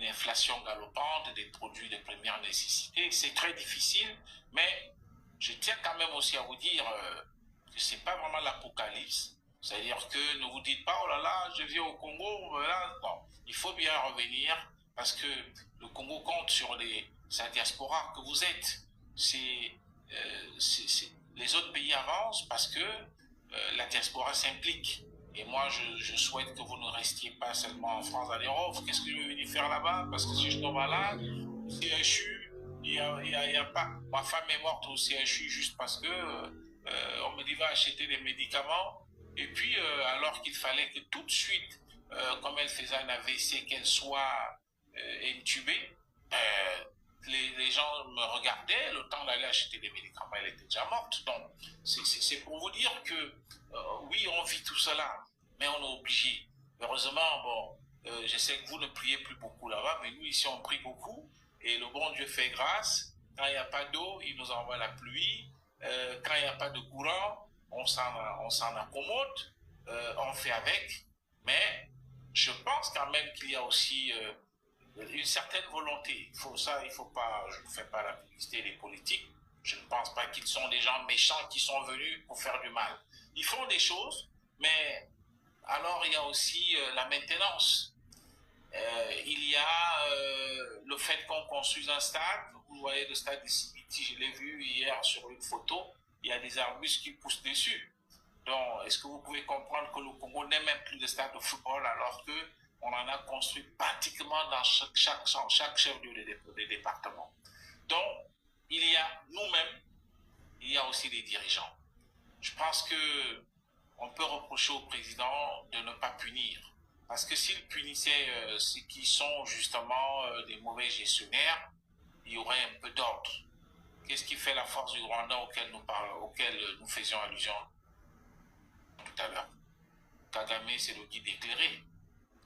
inflation galopante des produits de première nécessité. C'est très difficile, mais je tiens quand même aussi à vous dire que ce n'est pas vraiment l'apocalypse. C'est-à-dire que ne vous dites pas, oh là là, je viens au Congo, voilà. Non, il faut bien revenir parce que le Congo compte sur sa diaspora que vous êtes. Les autres pays avancent parce que la diaspora s'implique. Et moi, je souhaite que vous ne restiez pas seulement en France à dire, oh, qu'est-ce que je vais venir faire là-bas? Parce que si je tombe malade, CHU, il y a pas. Ma femme est morte au CHU juste parce que on me dit, va acheter des médicaments. Et puis, alors qu'il fallait que tout de suite, comme elle faisait un AVC, qu'elle soit intubée, les gens me regardaient, le temps d'aller acheter des médicaments, elle était déjà morte. Donc, c'est pour vous dire que, oui, on vit tout cela, mais on est obligé. Heureusement, bon, je sais que vous ne priez plus beaucoup là-bas, mais nous, ici, on prie beaucoup, et le bon Dieu fait grâce. Quand il n'y a pas d'eau, il nous envoie la pluie. Quand il n'y a pas de courant, on s'en accommode, on fait avec, mais je pense quand même qu'il y a aussi une certaine volonté. Il faut pas, je ne fais pas la publicité des politiques, je ne pense pas qu'ils sont des gens méchants qui sont venus pour faire du mal. Ils font des choses, mais alors il y a aussi la maintenance. Il y a le fait qu'on construise un stade. Vous voyez le stade de Sibiti, je l'ai vu hier sur une photo, il y a des arbustes qui poussent dessus. Donc, est-ce que vous pouvez comprendre que le Congo n'est même plus de stade de football alors qu'on en a construit pratiquement dans chaque chef-lieu de département. Donc, il y a nous-mêmes, il y a aussi des dirigeants. Je pense que on peut reprocher au président de ne pas punir. Parce que s'il punissait ceux qui sont justement des mauvais gestionnaires, il y aurait un peu d'ordre. Qu'est-ce qui fait la force du Rwanda auquel nous faisions allusion? à l'heure. Kagame, c'est le guide éclairé.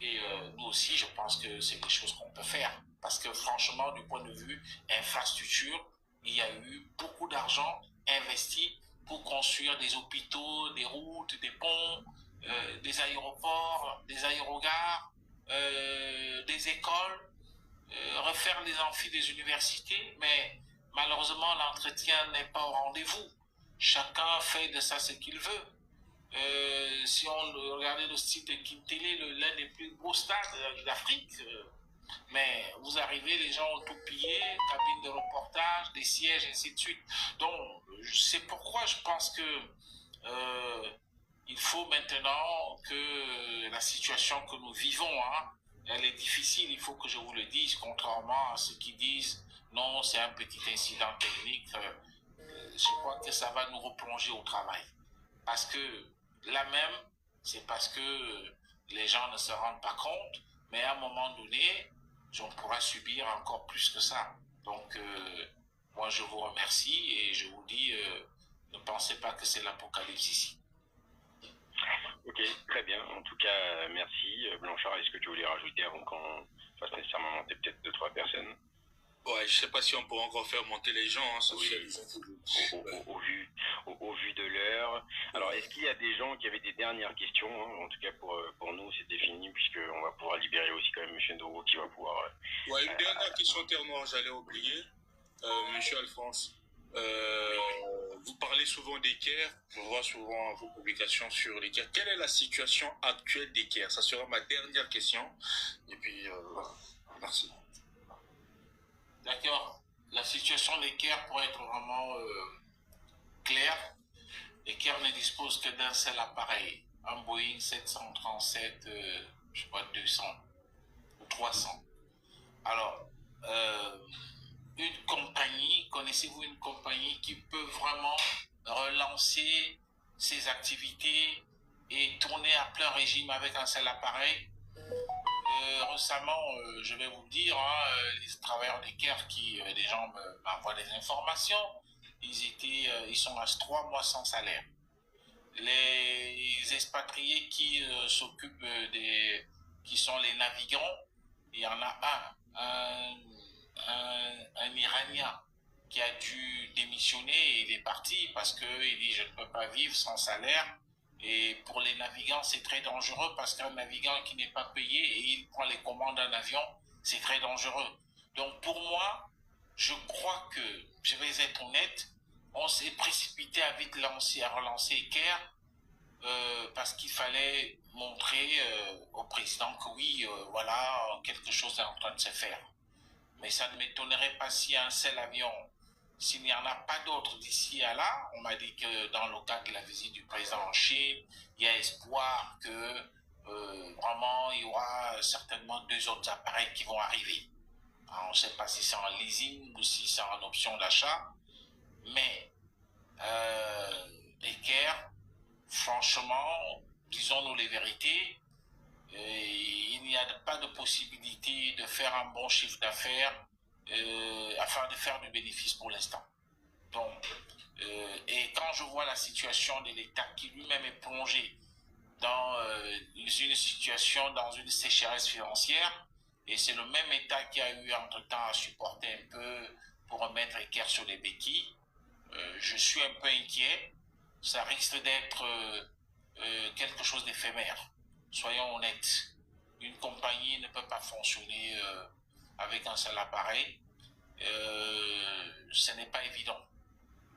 Et nous aussi, je pense que c'est des choses qu'on peut faire. Parce que franchement, du point de vue infrastructure, il y a eu beaucoup d'argent investi pour construire des hôpitaux, des routes, des ponts, des aéroports, des aérogares, des écoles, refaire les amphis des universités, mais malheureusement, l'entretien n'est pas au rendez-vous. Chacun fait de ça ce qu'il veut. Si on regardait le style de Kintele, l'un des plus beaux stades d'Afrique, mais vous arrivez, les gens ont tout pillé, cabine de reportage, des sièges, ainsi de suite. Donc, c'est pourquoi je pense que il faut maintenant que la situation que nous vivons, hein, elle est difficile, il faut que je vous le dise, contrairement à ceux qui disent non, c'est un petit incident technique. Je crois que ça va nous replonger au travail. Parce que là même, c'est parce que les gens ne se rendent pas compte, mais à un moment donné, on pourra subir encore plus que ça. Donc, moi, je vous remercie et je vous dis, ne pensez pas que c'est l'apocalypse ici. Ok, très bien. En tout cas, merci. Blanchard, est-ce que tu voulais rajouter avant qu'on fasse nécessairement monter peut-être 2-3 personnes? Ouais, je sais pas si on pourra encore faire monter les gens, hein, oui, au vu de l'heure. Alors, est-ce qu'il y a des gens qui avaient des dernières questions, hein? En tout cas, pour nous, c'était fini, puisqu'on va pouvoir libérer aussi quand même M. Ndoro qui va pouvoir... ouais, une dernière question, Terre Noire, j'allais oublier. Monsieur Alphonse, vous parlez souvent d'Equerre, je vois souvent vos publications sur l'Equerre. Quelle est la situation actuelle d'Equerre? Ça sera ma dernière question. Et puis, merci. D'accord. La situation d'Equerre, pour être vraiment claire, Equerre ne dispose que d'un seul appareil, un Boeing 737, je sais pas, 200 ou 300. Alors, une compagnie, connaissez-vous une compagnie qui peut vraiment relancer ses activités et tourner à plein régime avec un seul appareil? Récemment, je vais vous le dire, hein, les travailleurs d'Equerre qui, des gens m'envoient des informations, ils sont à 3 mois sans salaire. Les expatriés qui s'occupent qui sont les navigants, il y en a un Iranien qui a dû démissionner et il est parti parce qu'il dit je ne peux pas vivre sans salaire. Et pour les navigants, c'est très dangereux parce qu'un navigant qui n'est pas payé et il prend les commandes d'un avion, c'est très dangereux. Donc pour moi, je crois que, je vais être honnête, on s'est précipité à vite relancer Equerre parce qu'il fallait montrer au président que oui, voilà, quelque chose est en train de se faire. Mais ça ne m'étonnerait pas s'il y a un seul avion. S'il n'y en a pas d'autres d'ici à là, on m'a dit que dans le cadre de la visite du président en Chine, il y a espoir que vraiment il y aura certainement 2 autres appareils qui vont arriver. Alors, on ne sait pas si c'est en leasing ou si c'est en option d'achat, mais Equerre, franchement, disons-nous les vérités, il n'y a pas de possibilité de faire un bon chiffre d'affaires afin de faire du bénéfice pour l'instant. Donc, et quand je vois la situation de l'État qui lui-même est plongé dans une situation, dans une sécheresse financière, et c'est le même État qui a eu entre-temps à supporter un peu pour remettre Equerre sur les béquilles, je suis un peu inquiet. Ça risque d'être quelque chose d'éphémère. Soyons honnêtes. Une compagnie ne peut pas fonctionner avec un seul appareil. Ce n'est pas évident.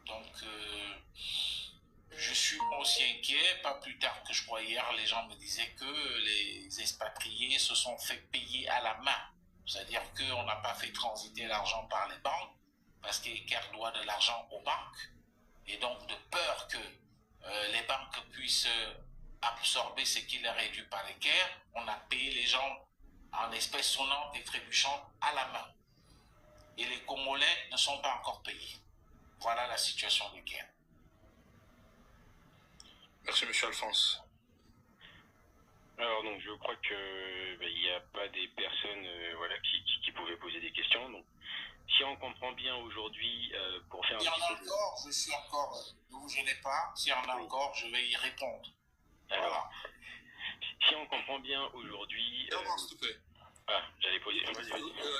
Donc, je suis aussi inquiet. Pas plus tard que je crois hier, les gens me disaient que les expatriés se sont fait payer à la main. C'est-à-dire qu'on n'a pas fait transiter l'argent par les banques, parce qu'Equerre doit de l'argent aux banques. Et donc, de peur que les banques puissent absorber ce qui leur est dû par Equerre, on a payé les gens en espèces sonnantes et trébuchantes à la main. Et les Congolais ne sont pas encore payés. Voilà la situation d'Equerre. Merci, M. Alphonse. Alors, donc, je crois que il n'y a pas des personnes voilà, qui pouvaient poser des questions. Donc, si on comprend bien aujourd'hui, pour faire s'il y en a encore, je suis encore, je n'ai pas. S'il y en a encore, je vais y répondre. Alors, Voilà. si on comprend bien aujourd'hui... Non, s'il te plaît. Ah, j'allais poser... Vas-y.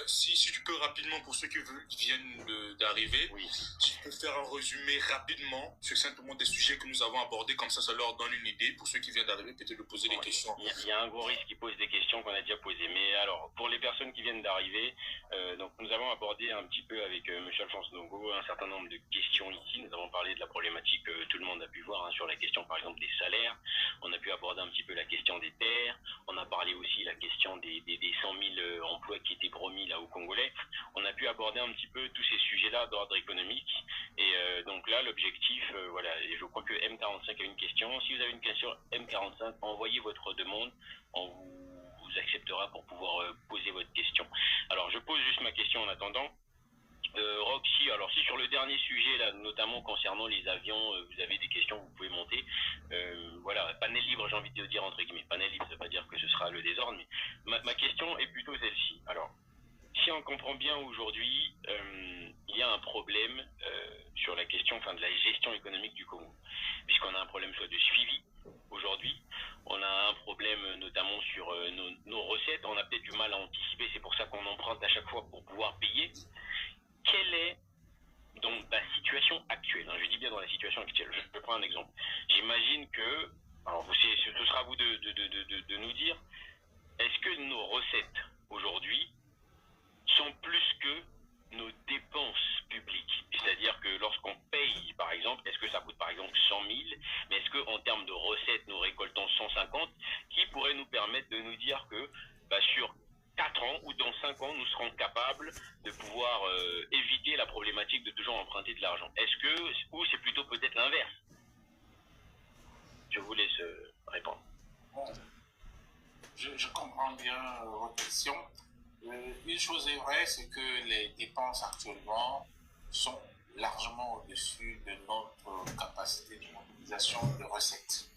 Si tu peux rapidement, pour ceux qui viennent d'arriver, Oui. si tu peux faire un résumé rapidement sur simplement des sujets que nous avons abordés, comme ça leur donne une idée. Pour ceux qui viennent d'arriver, peut-être de poser des questions. Il y a un gros risque qui pose des questions qu'on a déjà posées. Mais alors, pour les personnes qui viennent d'arriver, donc nous avons abordé un petit peu avec M. Alphonse Ndongo un certain nombre de questions ici. Nous avons parlé de la problématique que tout le monde a pu voir sur la question, par exemple, des salaires. On a pu aborder un petit peu la question des terres. On a parlé aussi la question des 100 000 emplois qui étaient promis là aux Congolais. On a pu aborder un petit peu tous ces sujets-là d'ordre économique. Et donc là, l'objectif, voilà, et je crois que M45 a une question. Si vous avez une question M45, envoyez votre demande. On vous acceptera pour pouvoir poser votre question. Alors, je pose juste ma question en attendant. Roxy, alors si sur le dernier sujet, là, notamment concernant les avions, vous avez des questions, vous pouvez monter. Voilà, panel libre, j'ai envie de dire entre guillemets. Panel libre, ça ne veut pas dire que ce sera le désordre, mais ma question est plutôt celle-ci. Alors, si on comprend bien aujourd'hui, il y a un problème sur la question de la gestion économique du Congo, puisqu'on a un problème soit de suivi aujourd'hui, on a un problème notamment sur nos recettes, on a peut-être du mal à anticiper, c'est pour ça qu'on emprunte à chaque fois pour pouvoir payer. Quelle est donc la situation actuelle, je dis bien dans la situation actuelle, je prends un exemple. J'imagine que, alors ce sera à vous de nous dire, est-ce que nos recettes aujourd'hui sont plus que nos dépenses publiques. C'est-à-dire que lorsqu'on paye, par exemple, est-ce que ça coûte par exemple 100 000, mais est-ce qu'en termes de recettes, nous récoltons 150, qui pourrait nous permettre de nous dire que sur 4 ans ou dans 5 ans, nous serons capables de pouvoir éviter la problématique de toujours emprunter de l'argent. Est-ce que, ou c'est plutôt peut-être l'inverse? Je vous laisse répondre. Bon, je comprends bien votre question. Une chose est vraie, c'est que les dépenses actuellement sont largement au-dessus de notre capacité de mobilisation de recettes.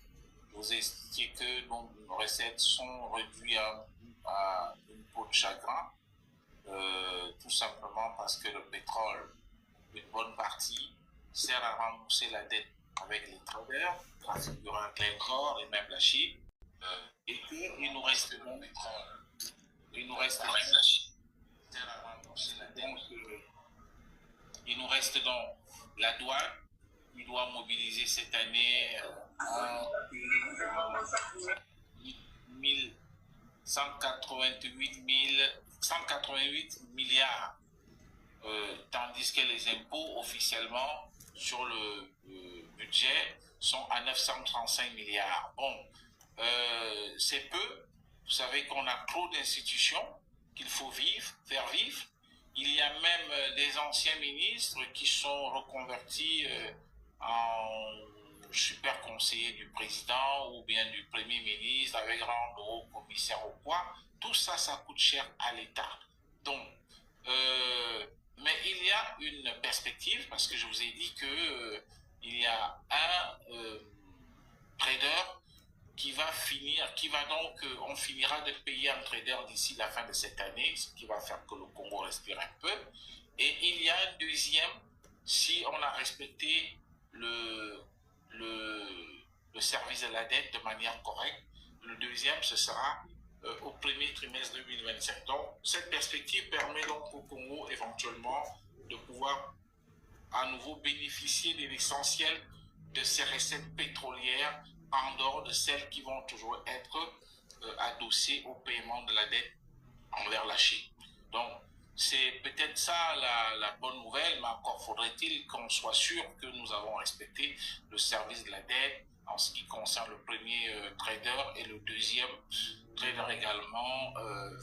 Je vous ai expliqué que nos recettes sont réduites à une peau de chagrin, tout simplement parce que le pétrole, une bonne partie, sert à rembourser la dette avec les traders, trafic durant Glencore et même la Chine, et qu'il nous reste donc il nous reste la douane. Il doit mobiliser cette année 188 milliards, tandis que les impôts officiellement sur le budget sont à 935 milliards. Bon, c'est peu. Vous savez qu'on a trop d'institutions qu'il faut faire vivre. Il y a même des anciens ministres qui sont reconvertis en super conseiller du président ou bien du premier ministre avec rang de haut commissaire au quoi. Tout ça, ça coûte cher à l'État. Donc, mais il y a une perspective parce que je vous ai dit que il y a un trader qui va donc, on finira de payer un trader d'ici la fin de cette année, ce qui va faire que le Congo respire un peu. Et il y a un deuxième, si on a respecté le service de la dette de manière correcte, le deuxième, ce sera au premier trimestre 2025. Donc, cette perspective permet donc au Congo éventuellement de pouvoir à nouveau bénéficier de l'essentiel de ces recettes pétrolières en dehors de celles qui vont toujours être adossées au paiement de la dette envers la Chine. Donc, c'est peut-être ça la bonne nouvelle, mais encore faudrait-il qu'on soit sûr que nous avons respecté le service de la dette en ce qui concerne le premier trader et le deuxième trader également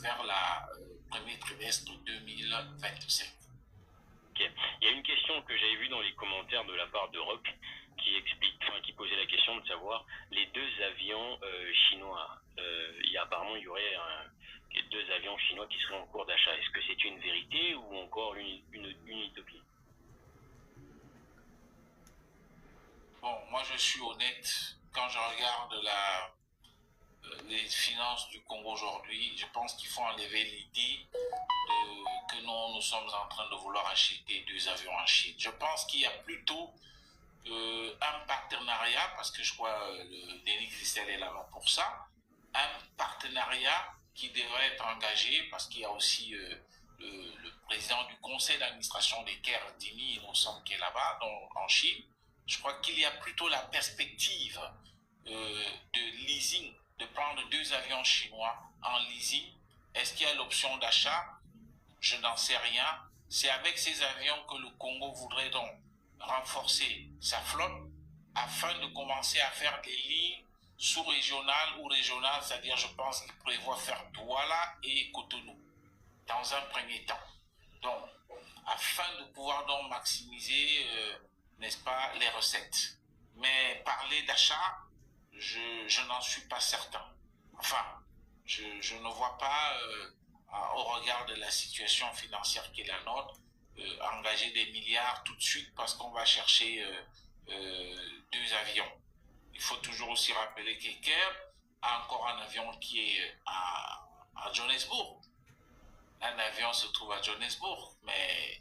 vers le premier trimestre 2025. Okay. Il y a une question que j'avais vue dans les commentaires de la part de Rock qui posait la question de savoir les deux avions chinois. Apparemment, il y aurait deux avions chinois qui seraient en cours d'achat. Est-ce que c'est une vérité ou encore une utopie? Bon, moi je suis honnête. Quand je regarde les finances du Congo aujourd'hui, je pense qu'il faut enlever l'idée que nous sommes en train de vouloir acheter deux avions en Chine. Je pense qu'il y a plutôt un partenariat partenariat, parce que je crois le Denis Christel est là-bas pour ça, un partenariat qui devrait être engagé, parce qu'il y a aussi le président du conseil d'administration des Caire, Dini Innocent, qui est là-bas, en Chine. Je crois qu'il y a plutôt la perspective de leasing, de prendre 2 avions chinois en leasing. Est-ce qu'il y a l'option d'achat? Je n'en sais rien. C'est avec ces avions que le Congo voudrait donc renforcer sa flotte afin de commencer à faire des lignes sous-régionales ou régionales, c'est-à-dire je pense qu'il prévoit faire Douala et Cotonou dans un premier temps. Donc, afin de pouvoir donc maximiser, n'est-ce pas, les recettes. Mais parler d'achat, je n'en suis pas certain. Enfin, je ne vois pas, au regard de la situation financière qui est la nôtre, engager des milliards tout de suite parce qu'on va chercher 2 avions. Il faut toujours aussi rappeler que Caire a encore un avion qui est à Johannesburg. Un avion se trouve à Johannesburg, mais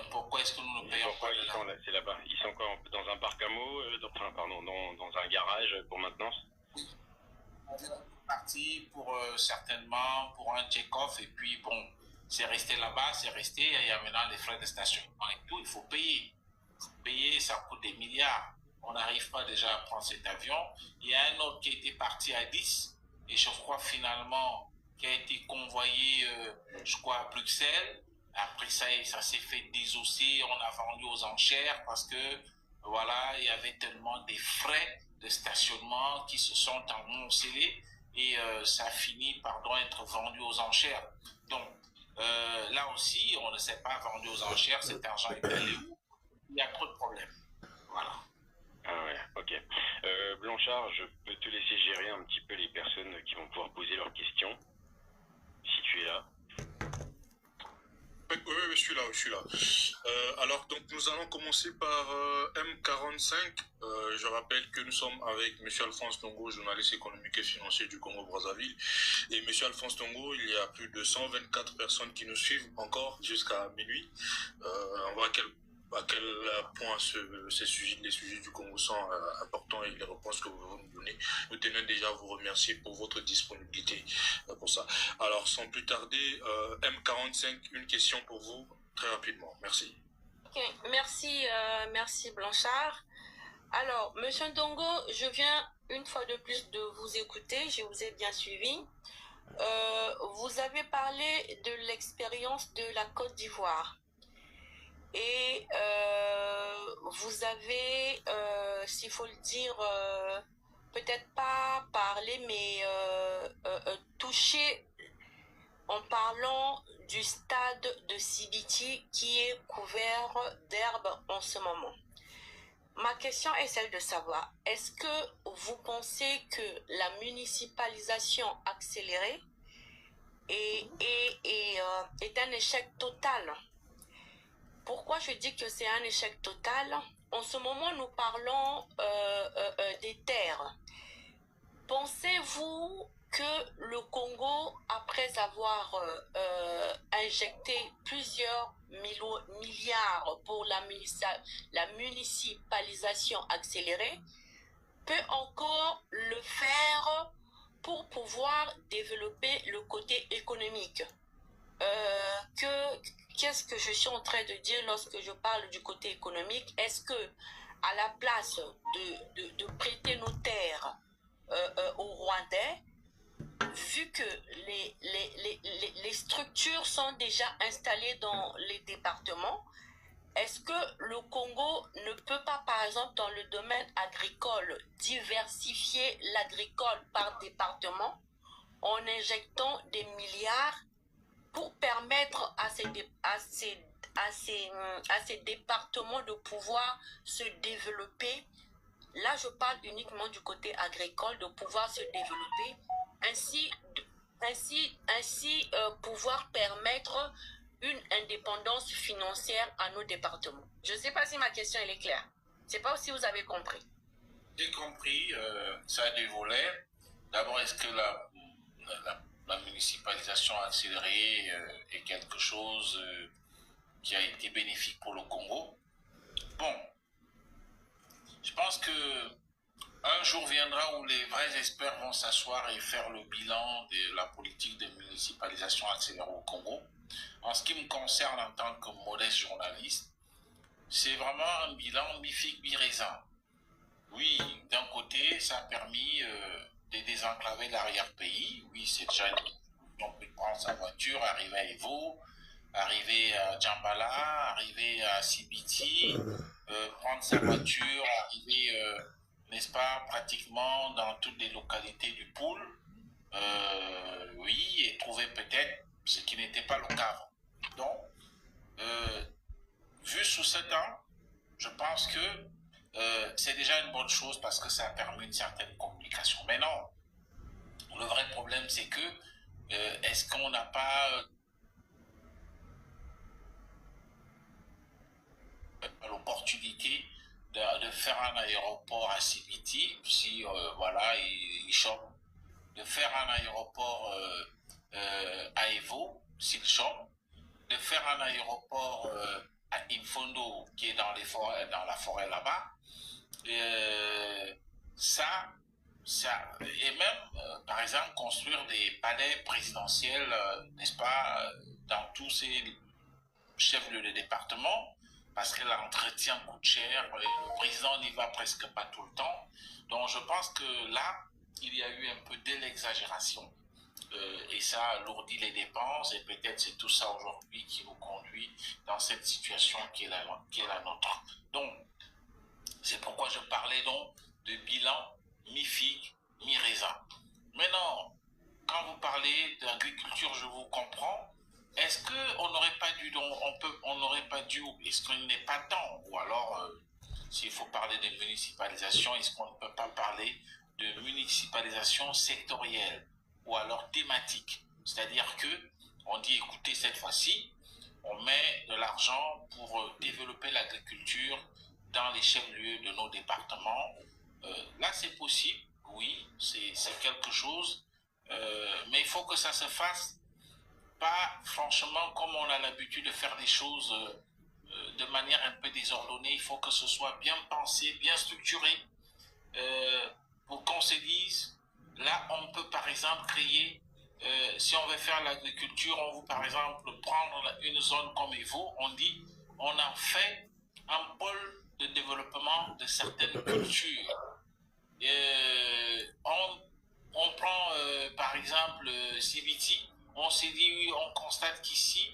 pourquoi est-ce que nous ne payons pas là? C'est là-bas. Ils sont encore dans un parc à mots, dans un garage pour maintenance. Parti pour certainement pour un check-off et puis bon, c'est resté là-bas, c'est resté, il y a maintenant les frais de stationnement et tout, il faut payer. Il faut payer, ça coûte des milliards. On n'arrive pas déjà à prendre cet avion. Il y a un autre qui était parti à 10 et je crois finalement qui a été convoyé, je crois, à Bruxelles. Après ça s'est fait désosser, on a vendu aux enchères parce que, voilà, il y avait tellement des frais de stationnement qui se sont amoncelés et ça a fini par être vendu aux enchères. Donc, là aussi, on ne s'est pas vendu aux enchères, cet argent est allé où? Il y a trop de problèmes. Voilà. Ah ouais, ok. Blanchard, je peux te laisser gérer un petit peu les personnes qui vont pouvoir poser leurs questions. Si tu es là. Oui, je suis là. Alors, donc, nous allons commencer par M45. Je rappelle que nous sommes avec M. Alphonse Tongo, journaliste économique et financier du Congo-Brazzaville. Et M. Alphonse Tongo, il y a plus de 124 personnes qui nous suivent encore jusqu'à minuit. On voit à quel point les sujets du Congo sont importants et les réponses que vous nous donnez. Nous tenons déjà à vous remercier pour votre disponibilité pour ça. Alors, sans plus tarder, M45, une question pour vous, très rapidement. Merci. Ok, merci Blanchard. Alors, Monsieur Ndongo, je viens une fois de plus de vous écouter, je vous ai bien suivi. Vous avez parlé de l'expérience de la Côte d'Ivoire. Et vous avez, s'il faut le dire, peut-être pas parlé, mais touché en parlant du stade de Sibiti qui est couvert d'herbe en ce moment. Ma question est celle de savoir, est-ce que vous pensez que la municipalisation accélérée est un échec total? Pourquoi je dis que c'est un échec total? En ce moment, nous parlons des terres. Pensez-vous que le Congo, après avoir injecté plusieurs milliards pour la municipalisation accélérée, peut encore le faire pour pouvoir développer le côté économique? Qu'est-ce que je suis en train de dire lorsque je parle du côté économique? Est-ce que, à la place de prêter nos terres aux Rwandais, vu que les structures sont déjà installées dans les départements, est-ce que le Congo ne peut pas, par exemple, dans le domaine agricole, diversifier l'agricole par département en injectant des milliards pour permettre à ces départements de pouvoir se développer? Là, je parle uniquement du côté agricole, de pouvoir se développer, ainsi pouvoir permettre une indépendance financière à nos départements. Je ne sais pas si ma question elle est claire. Je ne sais pas si vous avez compris. J'ai compris, ça a des volets. D'abord, est-ce que la municipalisation accélérée est quelque chose qui a été bénéfique pour le Congo? Bon, je pense que Un jour viendra où les vrais experts vont s'asseoir et faire le bilan de la politique de municipalisation accélérée au Congo. En ce qui me concerne en tant que modeste journaliste, c'est vraiment un bilan mi-figue, mi-raisin. Oui, d'un côté, ça a permis de désenclaver l'arrière-pays. Oui, c'est déjà on peut prendre sa voiture, arriver à Evo, arriver à Djambala, arriver à Sibiti, prendre sa voiture, arriver, n'est-ce pas, pratiquement dans toutes les localités du pôle. Oui, et trouver peut-être ce qui n'était pas le cas avant. Donc, euh, vu sous cet angle, je pense que c'est déjà une bonne chose parce que ça a permis une certaine communication. Mais non, le vrai problème, c'est que est-ce qu'on n'a pas l'opportunité de faire un aéroport à Sibiti, si voilà, il chope, de faire un aéroport à Evo, s'il chope, de faire un aéroport à Infondo, qui est dans, dans la forêt là-bas. Ça, et même, par exemple, construire des palais présidentiels, n'est-ce pas, dans tous ces chefs-lieux de département, parce que l'entretien coûte cher, et le président n'y va presque pas tout le temps. Donc je pense que là, il y a eu un peu de l'exagération. Et ça alourdit les dépenses, et peut-être c'est tout ça aujourd'hui qui nous conduit dans cette situation qui est la nôtre. Donc, c'est pourquoi je parlais donc de bilan mi-figue, mi-raisin. Maintenant, quand vous parlez d'agriculture, je vous comprends. Est-ce qu'on n'aurait pas dû, on n'aurait pas dû, est-ce qu'il n'est pas temps, ou alors, s'il faut parler de municipalisation, est-ce qu'on ne peut pas parler de municipalisation sectorielle ou alors thématique? C'est-à-dire que on dit, écoutez, cette fois-ci, on met de l'argent pour développer l'agriculture dans les chefs-lieux de nos départements. Là, c'est possible, oui, c'est quelque chose, mais il faut que ça se fasse pas franchement comme on a l'habitude de faire des choses de manière un peu désordonnée. Il faut que ce soit bien pensé, bien structuré, pour qu'on se dise, là, on peut par exemple créer, si on veut faire l'agriculture, on veut par exemple prendre une zone comme Evo, on dit, on en fait un pôle de développement de certaines cultures. On prend par exemple CBT, on s'est dit, oui, on constate qu'ici,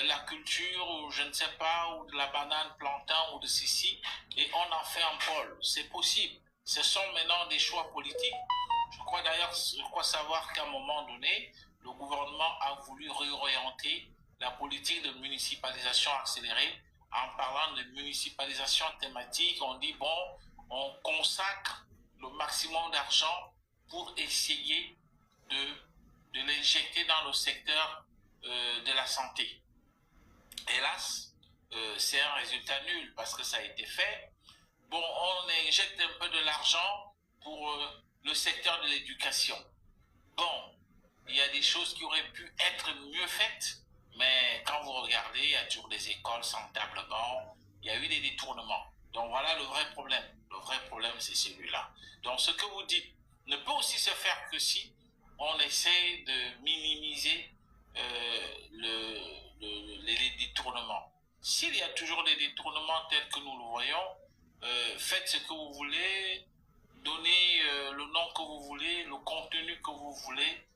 la culture, ou je ne sais pas, ou de la banane plantain, ou de ceci, et on en fait un pôle. C'est possible. Ce sont maintenant des choix politiques. Je crois savoir qu'à un moment donné, le gouvernement a voulu réorienter la politique de municipalisation accélérée en parlant de municipalisation thématique. On dit, bon, on consacre le maximum d'argent pour essayer de l'injecter dans le secteur de la santé. Hélas, c'est un résultat nul parce que ça a été fait. Bon, on injecte un peu de l'argent pour le secteur de l'éducation. Bon, il y a des choses qui auraient pu être mieux faites, mais quand vous regardez, il y a toujours des écoles sans table-banc, il y a eu des détournements. Donc voilà le vrai problème. Le vrai problème, c'est celui-là. Donc ce que vous dites ne peut aussi se faire que si on essaie de minimiser les détournements. S'il y a toujours des détournements tels que nous le voyons, faites ce que vous voulez, donnez le nom que vous voulez, le contenu que vous voulez,